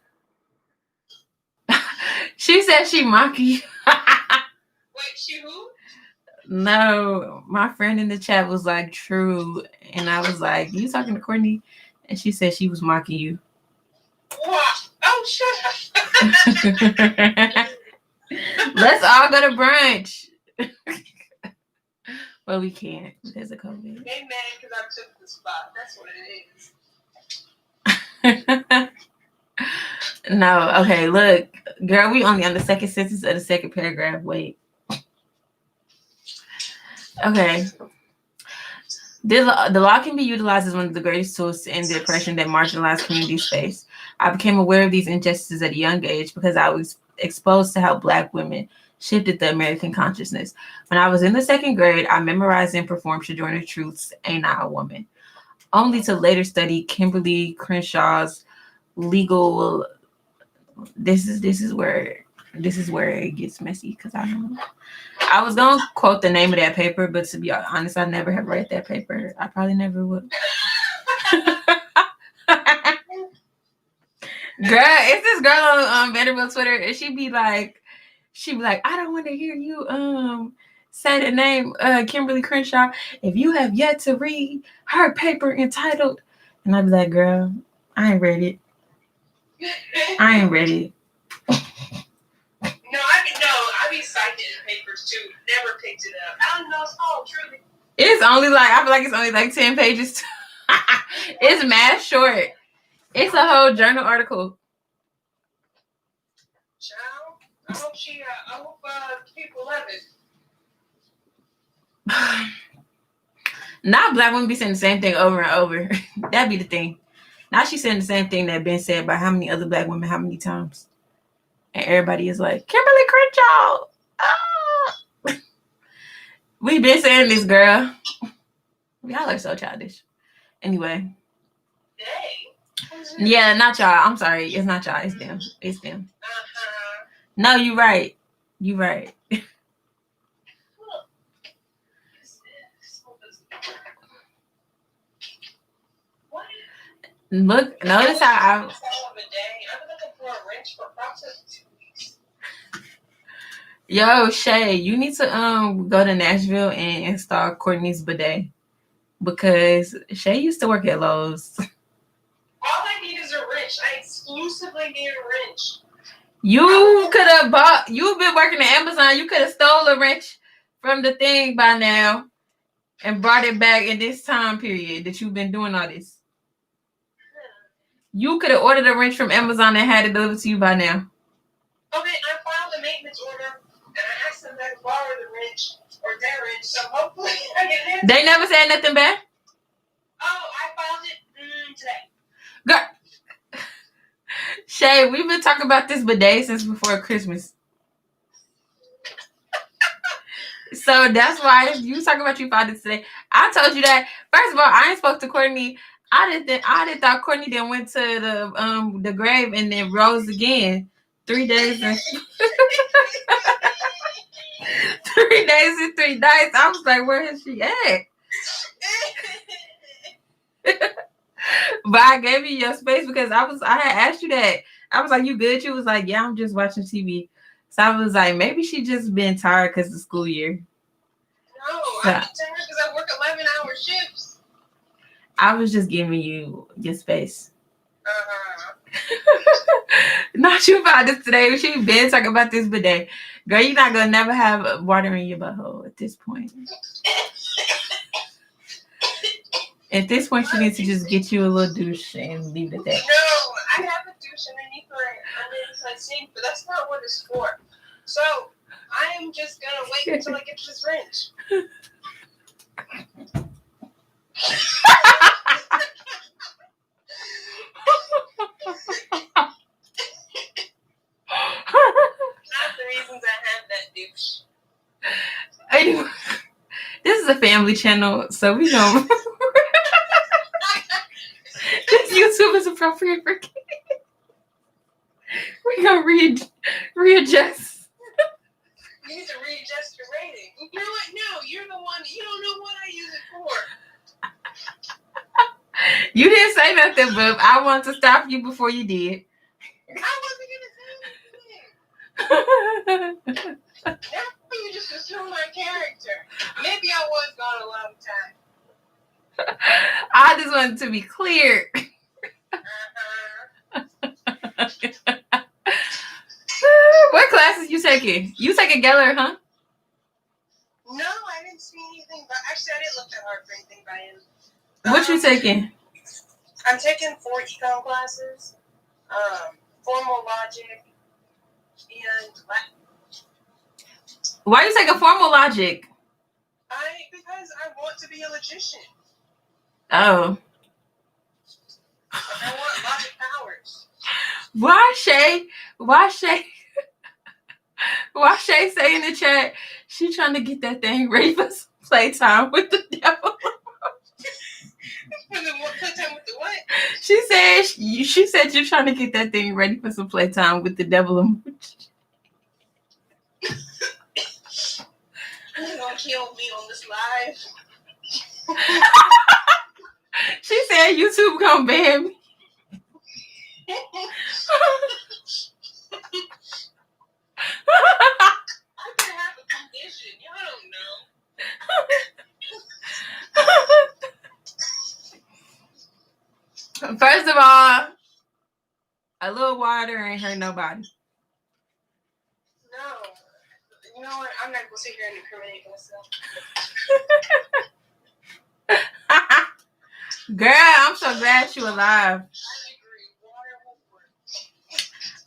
She said she mocking you. Wait, she who? No, my friend in the chat was like, true. And I was like, you talking to Courtney? And she said she was mocking you. What? Oh, shut up. Let's all go to brunch. Well, we can't. There's a COVID. They mad because I took the spot. That's what it is. No, okay, look. Girl, we only on the second sentence of the second paragraph. Wait. Okay. The law can be utilized as one of the greatest tools to end the oppression that marginalized communities face. I became aware of these injustices at a young age because I was exposed to how Black women shifted the American consciousness. When I was in the second grade, I memorized and performed Sojourner Truth's Ain't I a Woman, only to later study Kimberly Crenshaw's legal. This is where it gets messy because I was gonna quote the name of that paper, but to be honest, I never have read that paper. I probably never would. Girl, it's this girl on Vanderbilt Twitter, and she'd be like, I don't want to hear you say the name Kimberly Crenshaw if you have yet to read her paper entitled. And I'd be like, girl, I ain't read it. I ain't read it. No, I be citing papers too. Never picked it up. I don't know. It's all truly. It's only like, I feel like it's only like 10 pages. It's mad short. It's a whole journal article. Child, I hope people love it. Now Black women be saying the same thing over and over. That'd be the thing. Now she's saying the same thing that been said by how many other Black women, how many times? And everybody is like, Kimberly Crenshaw. Ah. We been saying this, girl. Y'all are so childish. Anyway. Dang. Yeah, not y'all. I'm sorry. It's not y'all. It's them. It's them. Uh-huh. No, you right. You right. Look, notice how I'm looking for a wrench for process 2 weeks. Yo, Shay, you need to go to Nashville and install Courtney's bidet because Shay used to work at Lowe's. All I need is a wrench. I exclusively need a wrench. You could have bought. You've been working at Amazon. You could have stole a wrench from the thing by now and brought it back in this time period that you've been doing all this. You could have ordered a wrench from Amazon and had it delivered to you by now. Okay, I filed a maintenance order and I asked them to borrow the wrench or their wrench, so hopefully I get it. They never said nothing back? Oh, I filed it today. Girl. Shay, we've been talking about this bidet since before Christmas. So that's why you talking about you filed it today. I told you that. First of all, I ain't spoke to Courtney. I didn't thought Courtney then went to the grave and then rose again 3 days and 3 days and 3 nights. I was like, where is she at? But I gave you your space because I had asked you that. I was like, you good? You was like, yeah, I'm just watching TV. So I was like, maybe she just been tired because the school year. No, I'm tired because I work 11-hour shifts. I was just giving you your space. Uh-huh. Not you about this today. She been talking about this bidet. Girl, you're not gonna never have water in your butthole at this point. At this point, she needs to just get you a little douche and leave it at that. No, I have a douche underneath my sink, but that's not what it's for. So I am just gonna wait until I get to this wrench. Not the reasons I have that douche. Anyway, this is a family channel, so we know this YouTube is appropriate for kids. We're gonna readjust. You need to readjust your rating. You know what? No, you're the one. You don't know what I use it for. You didn't say nothing, but I wanted to stop you before you did. I wasn't gonna say anything. Now you just assume my character. Maybe I was gone a long time. I just wanted to be clear. What classes you taking? You taking Geller, huh? No, I didn't see anything. But actually, I didn't look that hard for anything by him. What you taking? I'm taking 4 econ classes, formal logic, and Latin. Why you taking formal logic? Because I want to be a logician. Oh. Like I want logic powers. Why Shay say in the chat she trying to get that thing ready for some playtime with the devil? Playtime with the what? She said you're trying to get that thing ready for some playtime with the devil. You're gonna kill me on this live. She said YouTube gonna ban me. I could have a condition. Y'all don't know. First of all, a little water ain't hurt nobody. No. You know what? I'm not gonna sit here and incriminate myself. Girl, I'm so glad you alive.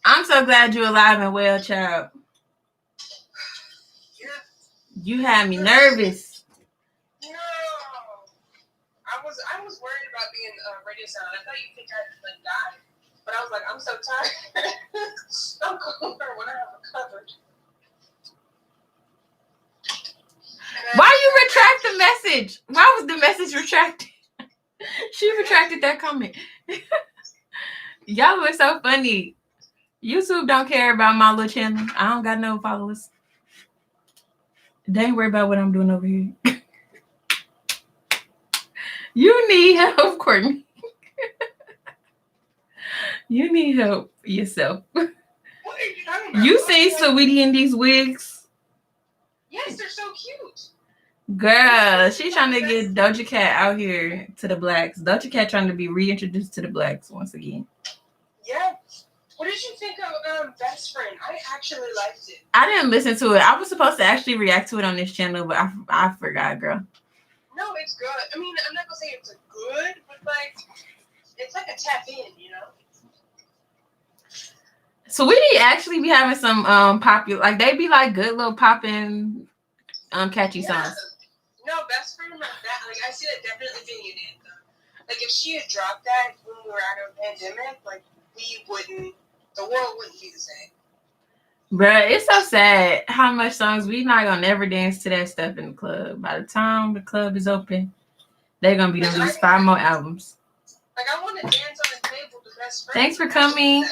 I'm so glad you're alive and well, child. Yeah. You had me nervous. No. I was worried about being radio silent. I thought you'd think I'd die. But I was like, I'm so tired. I'm cooler when I have a cover. Why you retract the message? Why was the message retracted? She retracted that comment. Y'all were so funny. YouTube don't care about my little channel. I don't got no followers. They ain't worry about what I'm doing over here. You need help, Courtney. You need help yourself. What are you talking about? You seen Sweetie in these wigs? Yes, they're so cute. Girl, she's trying to get Doja Cat out here to the blacks. Doja Cat trying to be reintroduced to the blacks once again. Yeah. What did you think of Best Friend? I actually liked it. I didn't listen to it. I was supposed to actually react to it on this channel, but I forgot, girl. No, it's good. I mean, I'm not gonna say it's a good, but like, it's like a tap in, you know. So we actually be having some popular, like they be like good little popping, catchy songs. No, Best Friend like that. Like I see that definitely being an anthem. Like if she had dropped that when we were out of a pandemic, like the world wouldn't be the same. Bruh, it's so sad how much songs we not gonna never dance to that stuff in the club. By the time the club is open, they're gonna be done release 5 more albums. Like I want to dance on the table with Best Friend. Thanks for coming.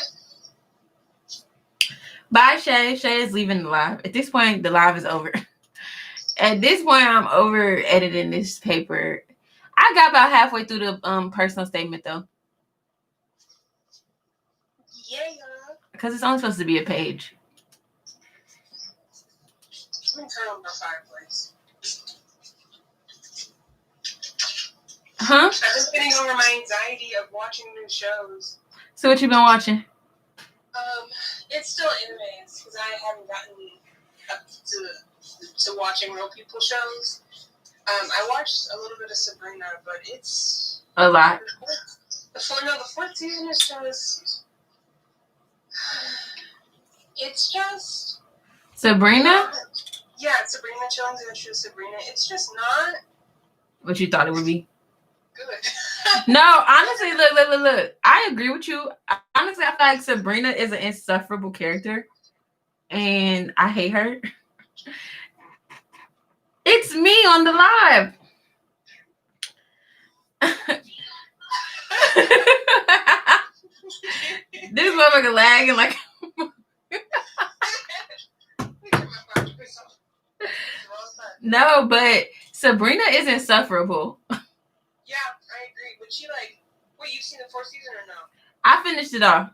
Bye, Shay. Shay is leaving the live. At this point, the live is over. At this point, I'm over editing this paper. I got about halfway through the personal statement though. Yeah. Because it's only supposed to be a page. Let me turn on the fireplace. Huh? I've been getting over my anxiety of watching new shows. So what you been watching? It's still animes because I haven't gotten up to watching real people shows. I watched a little bit of Sabrina, but it's a lot. The fourth season is just. It's just Sabrina? Yeah, Sabrina, Chilling Adventures of Sabrina. It's just not what you thought it would be. Good. No, honestly, look. I agree with you. Honestly, I feel like Sabrina is an insufferable character, and I hate her. It's me on the live. This motherfucker lagging like. No, but Sabrina is insufferable. Yeah, I agree. But she wait, you've seen the fourth season or no? I finished it off.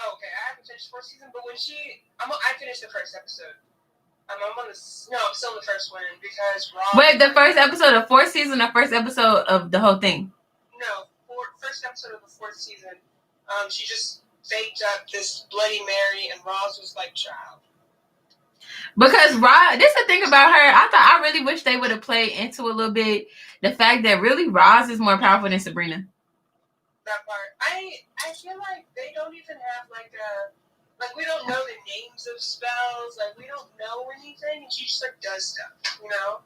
Oh, okay, I haven't finished the fourth season, but I finished the first episode. I'm still in the first one because Rob. Wait, the first episode of fourth season, or first episode of the whole thing? No, first episode of the fourth season. She just baked up this Bloody Mary, and Roz was like, "Child." Because Roz, this is the thing about her. I really wish they would have played into a little bit the fact that really Roz is more powerful than Sabrina. That part, I feel like they don't even have we don't know the names of spells, we don't know anything, and she just does stuff, you know.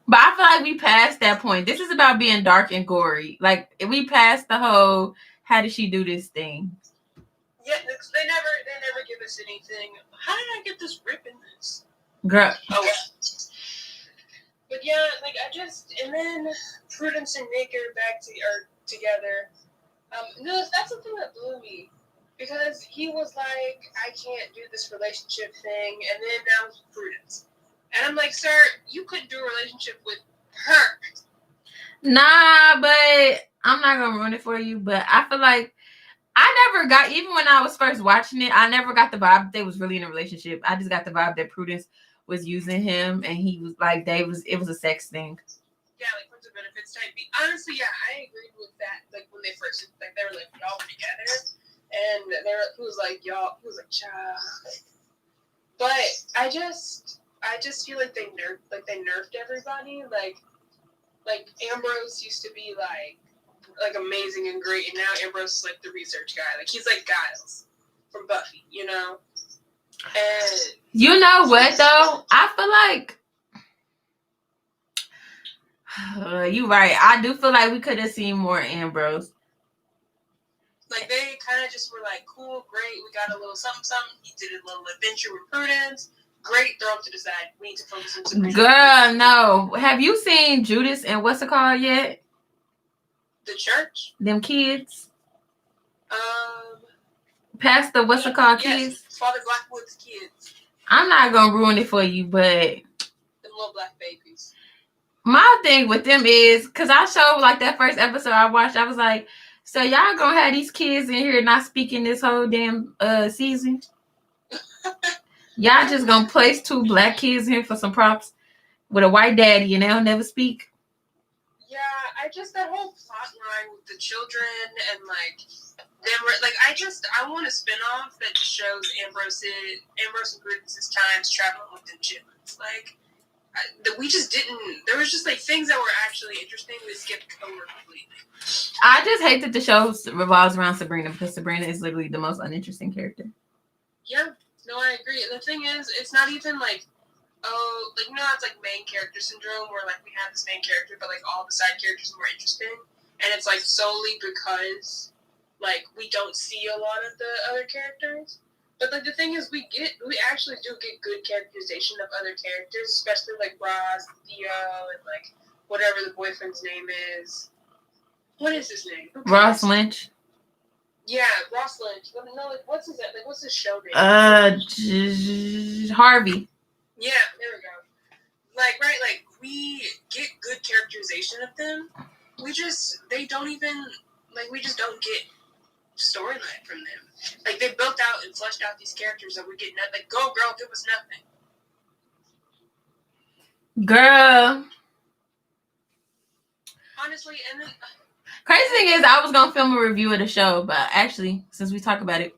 But I feel like we passed that point. This is about being dark and gory. Like we passed the whole how did she do this thing. Yeah, they never give us anything. How did I get this rip in this? Girl. Oh. But yeah, and then Prudence and Nick are together. No, that's the thing that blew me. Because he was like, I can't do this relationship thing, and then now it's Prudence. And I'm like, sir, you couldn't do a relationship with her. Nah, but I'm not going to ruin it for you, but I feel like I never got, even when I was first watching it, I never got the vibe that they was really in a relationship. I just got the vibe that Prudence was using him, and he was like, it was a sex thing. Yeah, friends with benefits type. Honestly, yeah, I agreed with that. When they first, they were like, y'all were together, and he was like, child. But I just feel like they nerfed everybody. Like Ambrose used to be amazing and great, and now Ambrose is the research guy. He's like Giles from Buffy, you know. And you know what though? I feel like you're right. I do feel like we could have seen more Ambrose. They kind of just were cool, great. We got a little something. He did a little adventure with Prudence. Great, throw him to the side. We need to focus on Sabrina. Girl, no. Have you seen Judas and what's it called yet? The church? Them kids? Pastor, what's it called, kids? Father Blackwood's kids. I'm not going to ruin it for you, but... Them little black babies. My thing with them is, because I showed, that first episode I watched, I was like, so y'all going to have these kids in here not speaking this whole damn season? Y'all just going to place 2 black kids in here for some props with a white daddy and they'll never speak? Yeah, that whole plot line with the children and I want a spinoff that just shows Ambrose and Prudence's times traveling with them chitlins. We just didn't. There was just things that were actually interesting. We skipped over completely. I just hate that the show revolves around Sabrina because Sabrina is literally the most uninteresting character. Yeah, no, I agree. And the thing is, it's not even it's main character syndrome where we have this main character, but all the side characters are more interesting, and it's solely because we don't see a lot of the other characters. But the thing is, we actually do get good characterization of other characters, especially Roz, Theo, and whatever the boyfriend's name is. What is his name? Ross Lynch. Yeah, Ross Lynch. No, what's his name? What's his show name? Harvey. Yeah, there we go. We get good characterization of them. We just don't get storyline from them. They built out and fleshed out these characters that we get nothing. Go girl, give us nothing. Girl. Honestly, and then Crazy thing is, I was gonna film a review of the show, but actually, since we talk about it,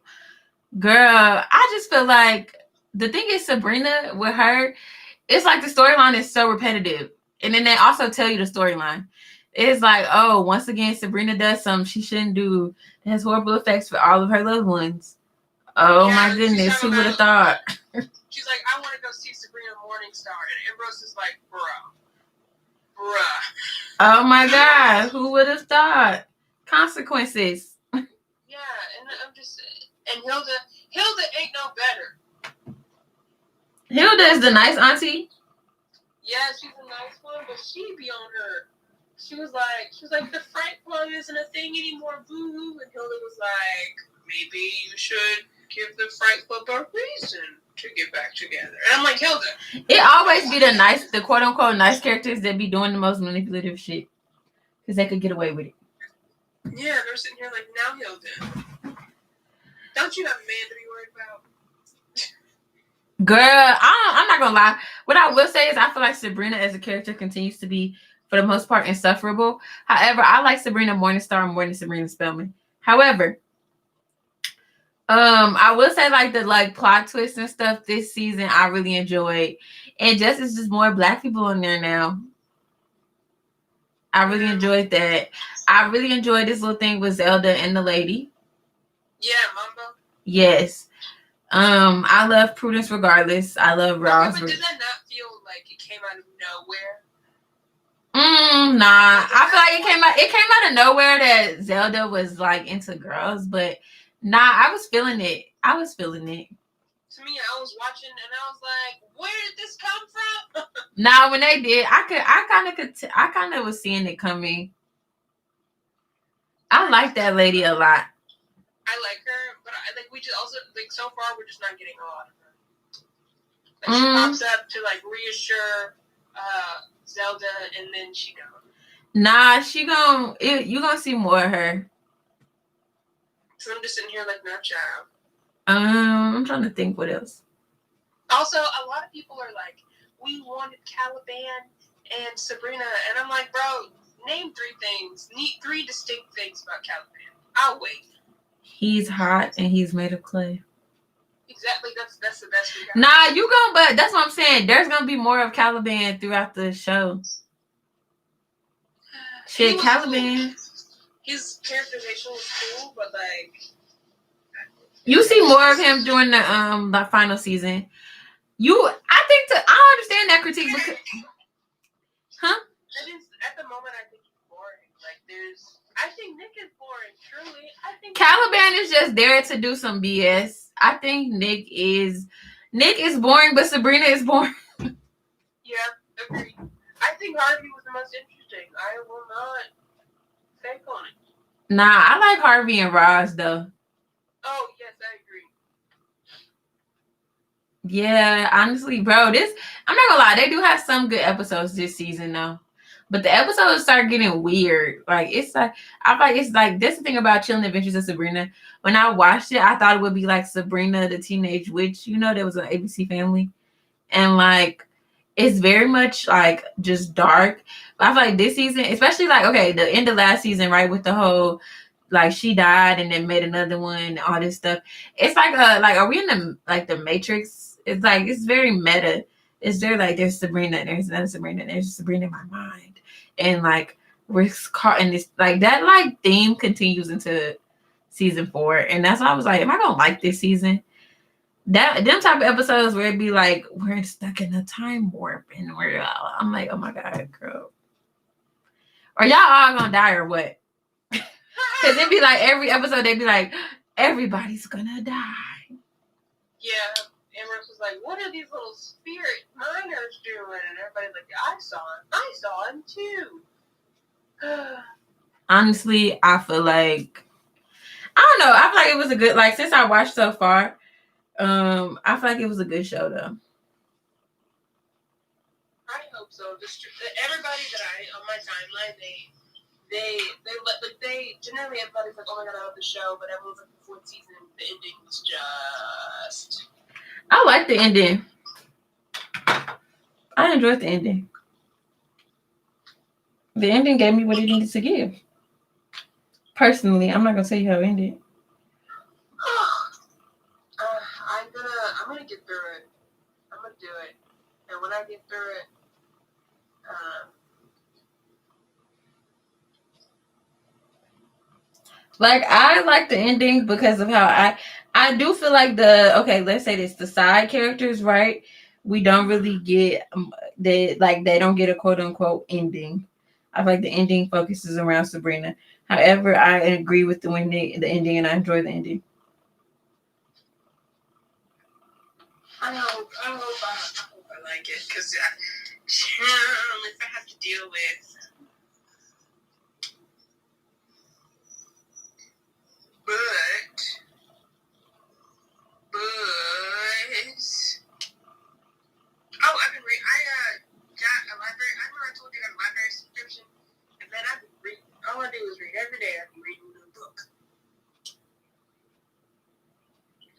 girl, I just feel like the thing is Sabrina with her, it's like the storyline is so repetitive, and then they also tell you the storyline. It's like, oh, once again, Sabrina does something she shouldn't do. It has horrible effects for all of her loved ones. Oh Yeah, my she's goodness, talking who would have about- thought? she's like, I want to go see Sabrina Morningstar, and Ambrose is like, bruh. Oh my God, who would have thought? Consequences. Yeah, and I'm just, and Hilda ain't no better. Hilda is the nice auntie. Yeah, she's a nice one, but she be on her. She was like, the Frank Club isn't a thing anymore, boo. And Hilda was like, maybe you should give the Frank Club a reason to get back together. And I'm like, Hilda. It always be the quote unquote nice characters that be doing the most manipulative shit. Because they could get away with it. Yeah, they're sitting here like, now Hilda. Don't you have a man to be worried about? Girl, I'm not gonna lie. What I will say is I feel like Sabrina as a character continues to be, for the most part, insufferable. However, I like Sabrina Morningstar more than Sabrina Spellman. However, I will say like the plot twists and stuff this season I really enjoyed. And it's just more black people in there now. I really enjoyed that. I really enjoyed this little thing with Zelda and the lady. Yeah, Mumbo. Yes. I love Prudence regardless. I love Ross. But did that not feel like it came out of nowhere? Nah. I feel like it came out of nowhere that Zelda was like into girls, but nah, I was feeling it. To me, I was watching and I was like, where did this come from? Nah, when they did, I kind of was seeing it coming. I like that lady a lot. I like her, but I think we just also like so far we're just not getting a lot of her. Like she pops up to like reassure Zelda, and then she gone. Nah, you gonna see more of her. So I'm just sitting here like, no child. I'm trying to think what else. Also, a lot of people are like, we wanted Caliban and Sabrina, and I'm like, bro, name 3 distinct things about Caliban. I'll wait. He's hot and he's made of clay. Exactly, that's the best we got. Nah, but that's what I'm saying. There's gonna be more of Caliban throughout the show. Shit, Caliban. Cool. His characterization was cool, but like you see more of him during the final season. I understand that critique because at the moment I think he's boring. Like I think Nick is boring, truly. I think Caliban is just there to do some BS. I think Nick is boring, but Sabrina is boring. Yeah, agreed. I think Harvey was the most interesting. I will not fake on it. Nah, I like Harvey and Roz though. Oh yes, I agree. Yeah, honestly, bro, I'm not gonna lie, they do have some good episodes this season though. But the episodes start getting weird. Like it's like I feel like it's like that's the thing about Chilling Adventures of Sabrina. When I watched it, I thought it would be like Sabrina the Teenage Witch. You know, there was an ABC Family, and like it's very much like just dark. But I feel like this season, especially like the end of last season, right, with the whole like she died and then made another one, all this stuff. It's like are we in the Matrix? It's like it's very meta. It's there like there's Sabrina, there's another Sabrina, there's Sabrina in my mind. And like we're caught in this like that like theme continues into season 4, and that's why I was like, am I gonna like this season? Them type of episodes where it'd be like we're stuck in a time warp, and I'm like, oh my god, girl, are y'all all gonna die or what? Because it'd be like every episode they'd be like, everybody's gonna die. Yeah. Ambrose was like, what are these little spirit miners doing? And everybody's like, I saw him too. Honestly, I feel like I don't know. I feel like it was a good since I watched so far. I feel like it was a good show though. I hope so. Everybody that on my timeline, they generally everybody's like, oh my god, I love the show, but everyone's like the 4th season, the ending was just. I like the ending. I enjoyed the ending. The ending gave me what it needed to give. Personally, I'm not gonna tell you how it ended. I'm gonna get through it. I'm gonna do it, and when I get through it, like I like the ending because of how I do feel like let's say this, the side characters, right? We don't really get they don't get a quote unquote ending. I feel like the ending focuses around Sabrina. However, I agree with the ending, and I enjoy the ending. I hope I like it, because if I have to deal with but I've been reading. I got a library. I remember I told you I got a library subscription, and then I've been reading. All I do is read every day. I've been reading a book.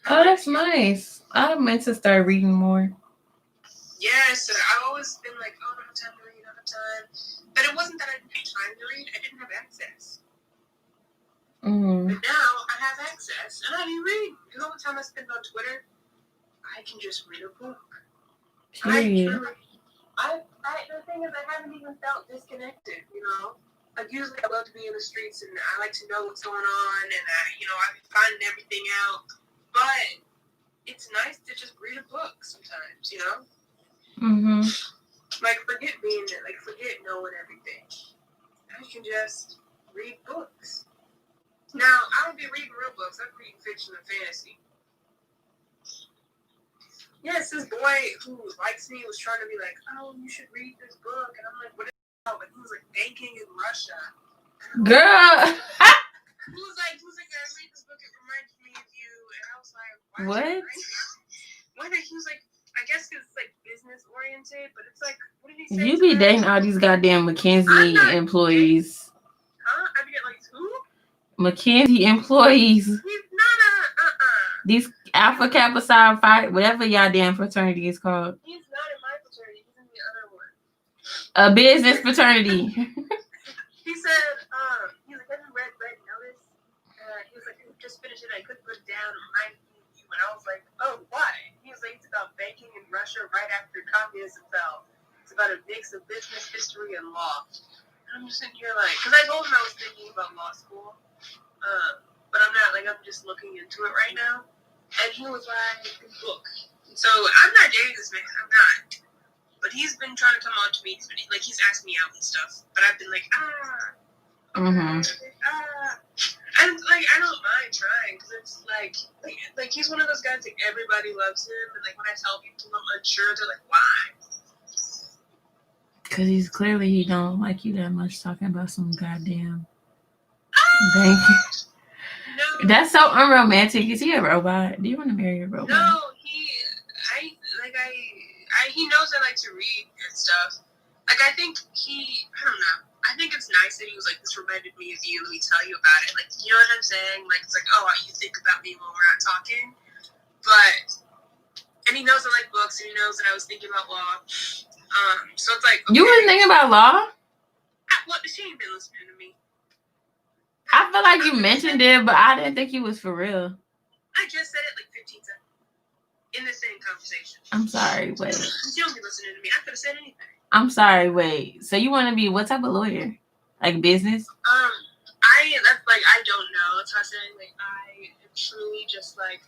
Oh, that's nice. I meant to start reading more. Yes, I've always been like, oh, I don't have time to read, I don't have time. But it wasn't that I didn't have time to read, I didn't have access. But now I have access, and I do read. Because all the time I spend on Twitter, I can just read a book. Period. The thing is, I haven't even felt disconnected, you know? Like, usually I love to be in the streets, and I like to know what's going on, and I've been finding everything out. But it's nice to just read a book sometimes, you know? Like, forget knowing everything. I can just read books. Now, I don't be reading real books. I'm reading fiction and fantasy. Yes, this boy who likes me was trying to be like, oh, you should read this book. And I'm like, what is it about? But he was like, banking in Russia. Girl. He was like, I read this book. It reminds me of you. And I was like, what? He was like, I guess it's like business oriented, but it's like, what did he say? You be dating all these goddamn McKinsey employees. Huh? I be like, who? McKinsey employees. He's not These Alpha Kappa Psi Phi, whatever y'all damn fraternity is called. He's not in my fraternity. He's in the other one. A business fraternity. He said, he's like, have you read Red Notice? He was like, I just finished it. I couldn't put it down. It reminded me of you. And I was like, oh, why? He was like, it's about banking in Russia right after communism fell. It's about a mix of business, history, and law. And I'm just sitting here like, because I told him I was thinking about law school. But I'm not, like, I'm just looking into it right now. And he was like, book. So I'm not dating this man. I'm not. But he's been trying to come on to me. He's asked me out and stuff. But I've been like, And, like, I don't mind trying. Because it's like, he's one of those guys, like, everybody loves him. And, like, when I tell people I'm unsure, they're like, why? Because he don't like you that much, talking about some goddamn bank. No. That's so unromantic. Is he a robot? Do you want to marry a robot? No, he knows I like to read and stuff. Like, I don't know. I think it's nice that he was like, this reminded me of you, let me tell you about it. Like, you know what I'm saying? Like, it's like, oh, you think about me when we're not talking. And he knows I like books, and he knows that I was thinking about law. So it's like, okay. You were thinking about law? She ain't been listening to me. I feel like you mentioned it, but I didn't think you was for real. I just said it like 15 seconds in the same conversation. I'm sorry, wait. You don't be listening to me. I could have said anything. I'm sorry, wait. So you want to be what type of lawyer? Like business? I don't know. That's why I'm saying, like, I am truly just like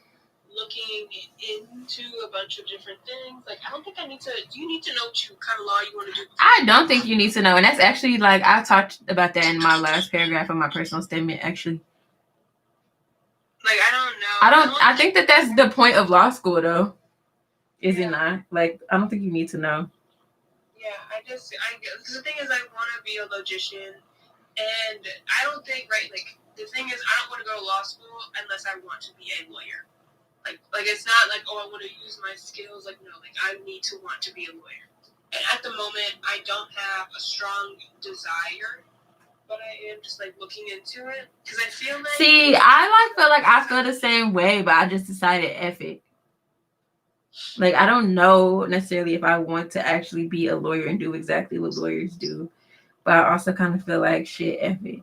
looking into a bunch of different things. Like, I don't think I need to. Do you need to know what kind of law you want to do? I don't think you need to know, and that's actually like I talked about that in my last paragraph of my personal statement. Actually, like, I don't know. I think that's the point of law school, though. Is it not? Like, I don't think you need to know. Yeah, because the thing is, I want to be a logician, and I don't think, right, like, the thing is, I don't want to go to law school unless I want to be a lawyer. Like it's not like, oh, I want to use my skills. Like, no, like, I need to want to be a lawyer. And at the moment, I don't have a strong desire, but I am just, like, looking into it, because I feel like... See, I feel the same way, but I just decided F it. Like, I don't know necessarily if I want to actually be a lawyer and do exactly what lawyers do, but I also kind of feel like shit, F it.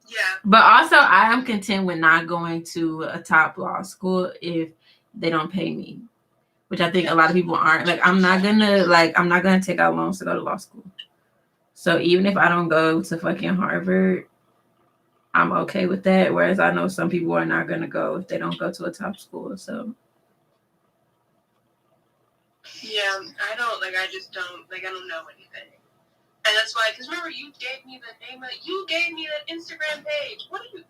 Yeah. But also, I am content with not going to a top law school if they don't pay me, which I think a lot of people aren't. Like, I'm not gonna take out loans to go to law school. So even if I don't go to fucking Harvard, I'm okay with that. Whereas I know some people are not gonna go if they don't go to a top school. So yeah, I don't like. I just don't like. I don't know anything. And that's why, because remember, you gave me that Instagram page. What are you?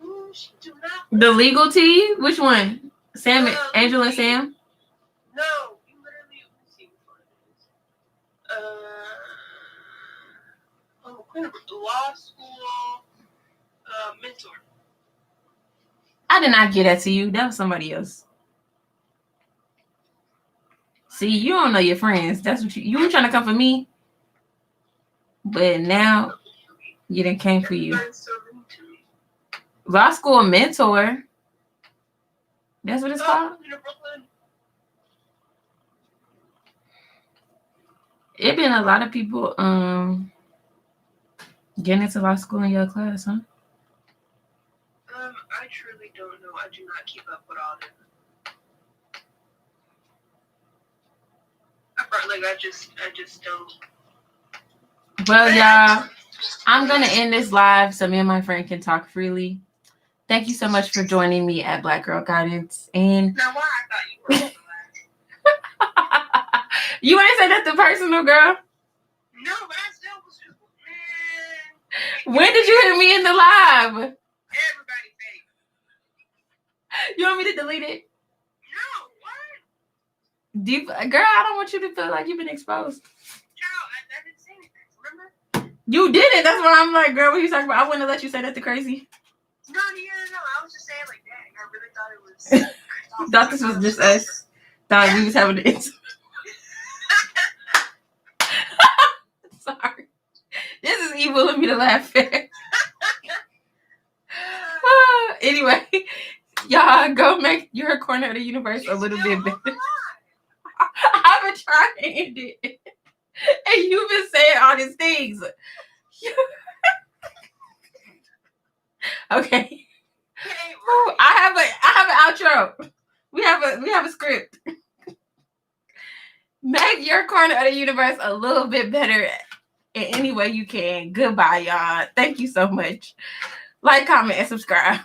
Ooh, she do not. the legal tea, which one? Sam, Angel, and Sam. No, you literally. Let me see which one it is. Law school mentor. I did not get that to you. That was somebody else. See, you don't know your friends. That's what you were trying to come for me, but now you didn't came for you. Law school mentor. That's what it's called. It been a lot of people getting into law school in your class, huh? I truly don't know. I do not keep up with all that. I just don't. Well, y'all, I'm gonna end this live so me and my friend can talk freely. Thank you so much for joining me at Black Girl Guidance. And now, why I thought you were on the live. You ain't say nothing personal, girl. No, but I still was just, man. When did you hear me in the live? Everybody fake. You want me to delete it? No, what? Deep, girl, I don't want you to feel like you've been exposed. Child, I didn't say anything. Remember? You did it. That's why I'm like, girl, what are you talking about? I wouldn't have let you say that to crazy. No. I was just saying like that. I really thought it was. Thought this was just us. Thought we was having an incident. Sorry. This is evil of me to laugh at. Anyway, y'all go make your corner of the universe a little bit better. I've been trying to end it. And you've been saying all these things. Okay. I have an outro. We have a script. Make your corner of the universe a little bit better in any way you can. Goodbye, y'all. Thank you so much. Like, comment, and subscribe.